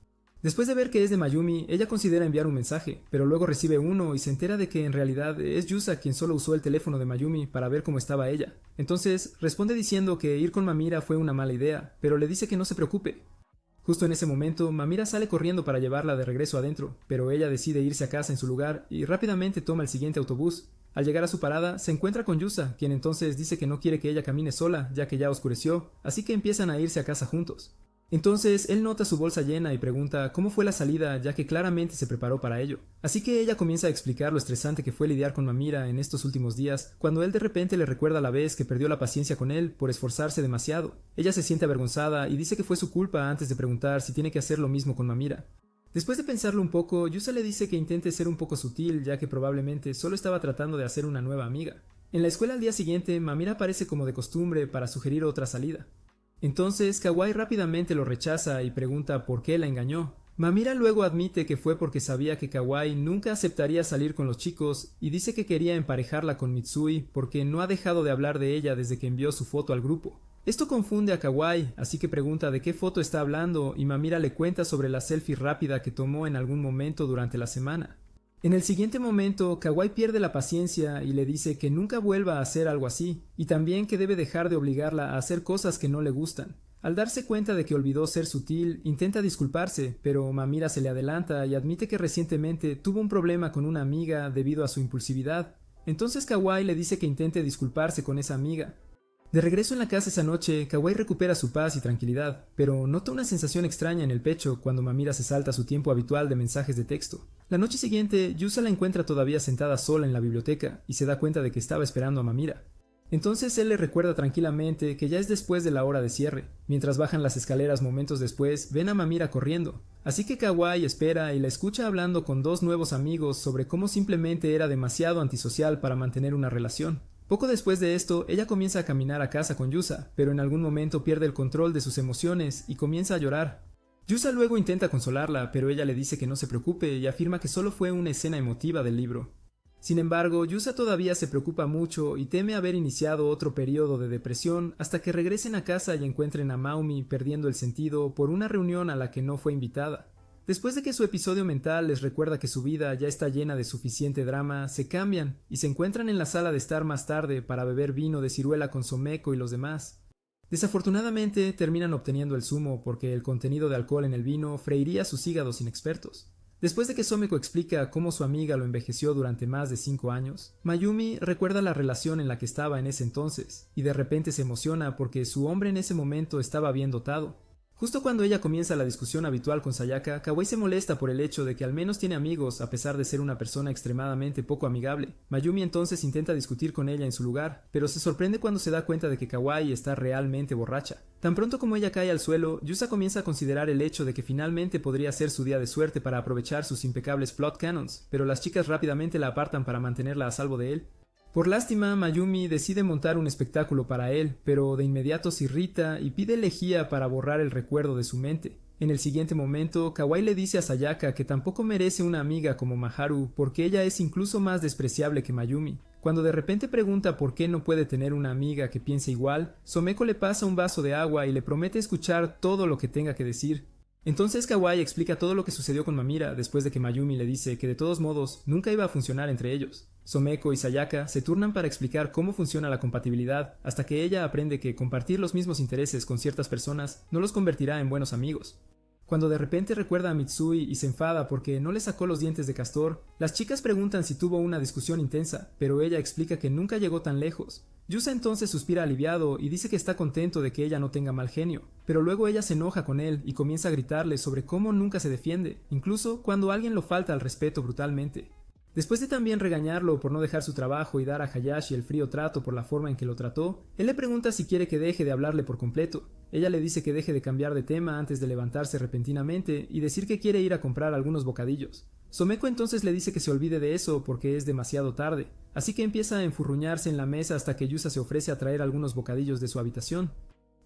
Después de ver que es de Mayumi, ella considera enviar un mensaje, pero luego recibe uno y se entera de que en realidad es Yusa quien solo usó el teléfono de Mayumi para ver cómo estaba ella. Entonces responde diciendo que ir con Mamira fue una mala idea, pero le dice que no se preocupe. Justo en ese momento, Mamira sale corriendo para llevarla de regreso adentro, pero ella decide irse a casa en su lugar y rápidamente toma el siguiente autobús. Al llegar a su parada, se encuentra con Yusa, quien entonces dice que no quiere que ella camine sola, ya que ya oscureció, así que empiezan a irse a casa juntos. Entonces, él nota su bolsa llena y pregunta cómo fue la salida, ya que claramente se preparó para ello. Así que ella comienza a explicar lo estresante que fue lidiar con Mamira en estos últimos días, cuando él de repente le recuerda la vez que perdió la paciencia con él por esforzarse demasiado. Ella se siente avergonzada y dice que fue su culpa antes de preguntar si tiene que hacer lo mismo con Mamira. Después de pensarlo un poco, Yusa le dice que intente ser un poco sutil, ya que probablemente solo estaba tratando de hacer una nueva amiga. En la escuela al día siguiente, Mamira aparece como de costumbre para sugerir otra salida. Entonces, Kawaii rápidamente lo rechaza y pregunta por qué la engañó. Mamira luego admite que fue porque sabía que Kawaii nunca aceptaría salir con los chicos y dice que quería emparejarla con Mitsui porque no ha dejado de hablar de ella desde que envió su foto al grupo. Esto confunde a Kawaii, así que pregunta de qué foto está hablando y Mamira le cuenta sobre la selfie rápida que tomó en algún momento durante la semana. En el siguiente momento, Kawaii pierde la paciencia y le dice que nunca vuelva a hacer algo así, y también que debe dejar de obligarla a hacer cosas que no le gustan. Al darse cuenta de que olvidó ser sutil, intenta disculparse, pero Mamira se le adelanta y admite que recientemente tuvo un problema con una amiga debido a su impulsividad. Entonces Kawaii le dice que intente disculparse con esa amiga. De regreso en la casa esa noche, Kawai recupera su paz y tranquilidad, pero nota una sensación extraña en el pecho cuando Mamira se salta su tiempo habitual de mensajes de texto. La noche siguiente, Yusa la encuentra todavía sentada sola en la biblioteca y se da cuenta de que estaba esperando a Mamira. Entonces él le recuerda tranquilamente que ya es después de la hora de cierre. Mientras bajan las escaleras momentos después, ven a Mamira corriendo. Así que Kawai espera y la escucha hablando con dos nuevos amigos sobre cómo simplemente era demasiado antisocial para mantener una relación. Poco después de esto, ella comienza a caminar a casa con Yusa, pero en algún momento pierde el control de sus emociones y comienza a llorar. Yusa luego intenta consolarla, pero ella le dice que no se preocupe y afirma que solo fue una escena emotiva del libro. Sin embargo, Yusa todavía se preocupa mucho y teme haber iniciado otro periodo de depresión hasta que regresen a casa y encuentren a Maumi perdiendo el sentido por una reunión a la que no fue invitada. Después de que su episodio mental les recuerda que su vida ya está llena de suficiente drama, se cambian y se encuentran en la sala de estar más tarde para beber vino de ciruela con Someko y los demás. Desafortunadamente terminan obteniendo el zumo porque el contenido de alcohol en el vino freiría sus hígados inexpertos. Después de que Someko explica cómo su amiga lo envejeció durante más de 5 años, Mayumi recuerda la relación en la que estaba en ese entonces y de repente se emociona porque su hombre en ese momento estaba bien dotado. Justo cuando ella comienza la discusión habitual con Sayaka, Kawai se molesta por el hecho de que al menos tiene amigos a pesar de ser una persona extremadamente poco amigable. Mayumi entonces intenta discutir con ella en su lugar, pero se sorprende cuando se da cuenta de que Kawai está realmente borracha. Tan pronto como ella cae al suelo, Yusa comienza a considerar el hecho de que finalmente podría ser su día de suerte para aprovechar sus impecables plot canons, pero las chicas rápidamente la apartan para mantenerla a salvo de él. Por lástima, Mayumi decide montar un espectáculo para él, pero de inmediato se irrita y pide lejía para borrar el recuerdo de su mente. En el siguiente momento, Kawai le dice a Sayaka que tampoco merece una amiga como Maharu porque ella es incluso más despreciable que Mayumi. Cuando de repente pregunta por qué no puede tener una amiga que piense igual, Someko le pasa un vaso de agua y le promete escuchar todo lo que tenga que decir. Entonces Kawai explica todo lo que sucedió con Mamira después de que Mayumi le dice que de todos modos nunca iba a funcionar entre ellos. Someko y Sayaka se turnan para explicar cómo funciona la compatibilidad hasta que ella aprende que compartir los mismos intereses con ciertas personas no los convertirá en buenos amigos. Cuando de repente recuerda a Mitsui y se enfada porque no le sacó los dientes de castor, las chicas preguntan si tuvo una discusión intensa, pero ella explica que nunca llegó tan lejos. Yusa entonces suspira aliviado y dice que está contento de que ella no tenga mal genio, pero luego ella se enoja con él y comienza a gritarle sobre cómo nunca se defiende, incluso cuando alguien lo falta al respeto brutalmente. Después de también regañarlo por no dejar su trabajo y dar a Hayashi el frío trato por la forma en que lo trató, él le pregunta si quiere que deje de hablarle por completo. Ella le dice que deje de cambiar de tema antes de levantarse repentinamente y decir que quiere ir a comprar algunos bocadillos. Someko entonces le dice que se olvide de eso porque es demasiado tarde, así que empieza a enfurruñarse en la mesa hasta que Yusa se ofrece a traer algunos bocadillos de su habitación.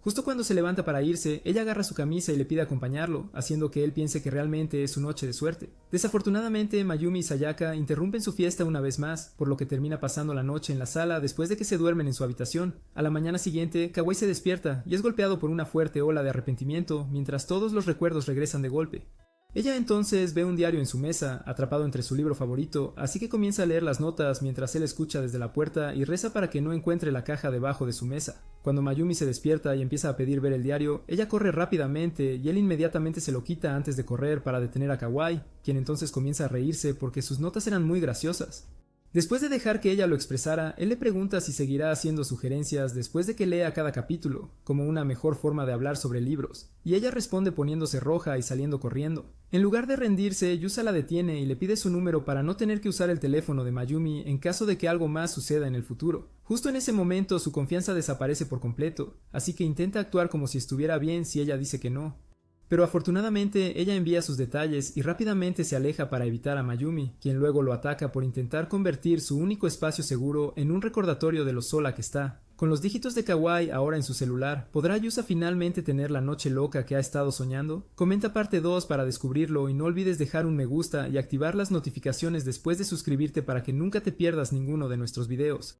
Justo cuando se levanta para irse, ella agarra su camisa y le pide acompañarlo, haciendo que él piense que realmente es su noche de suerte. Desafortunadamente, Mayumi y Sayaka interrumpen su fiesta una vez más, por lo que termina pasando la noche en la sala después de que se duermen en su habitación. A la mañana siguiente, Kawai se despierta y es golpeado por una fuerte ola de arrepentimiento, mientras todos los recuerdos regresan de golpe. Ella entonces ve un diario en su mesa, atrapado entre su libro favorito, así que comienza a leer las notas mientras él escucha desde la puerta y reza para que no encuentre la caja debajo de su mesa. Cuando Mayumi se despierta y empieza a pedir ver el diario, ella corre rápidamente y él inmediatamente se lo quita antes de correr para detener a Kawai, quien entonces comienza a reírse porque sus notas eran muy graciosas. Después de dejar que ella lo expresara, él le pregunta si seguirá haciendo sugerencias después de que lea cada capítulo, como una mejor forma de hablar sobre libros, y ella responde poniéndose roja y saliendo corriendo. En lugar de rendirse, Yusa la detiene y le pide su número para no tener que usar el teléfono de Mayumi en caso de que algo más suceda en el futuro. Justo en ese momento su confianza desaparece por completo, así que intenta actuar como si estuviera bien si ella dice que no. Pero afortunadamente ella envía sus detalles y rápidamente se aleja para evitar a Mayumi, quien luego lo ataca por intentar convertir su único espacio seguro en un recordatorio de lo sola que está. Con los dígitos de Kawai ahora en su celular, ¿podrá Yusa finalmente tener la noche loca que ha estado soñando? Comenta parte 2 para descubrirlo y no olvides dejar un me gusta y activar las notificaciones después de suscribirte para que nunca te pierdas ninguno de nuestros videos.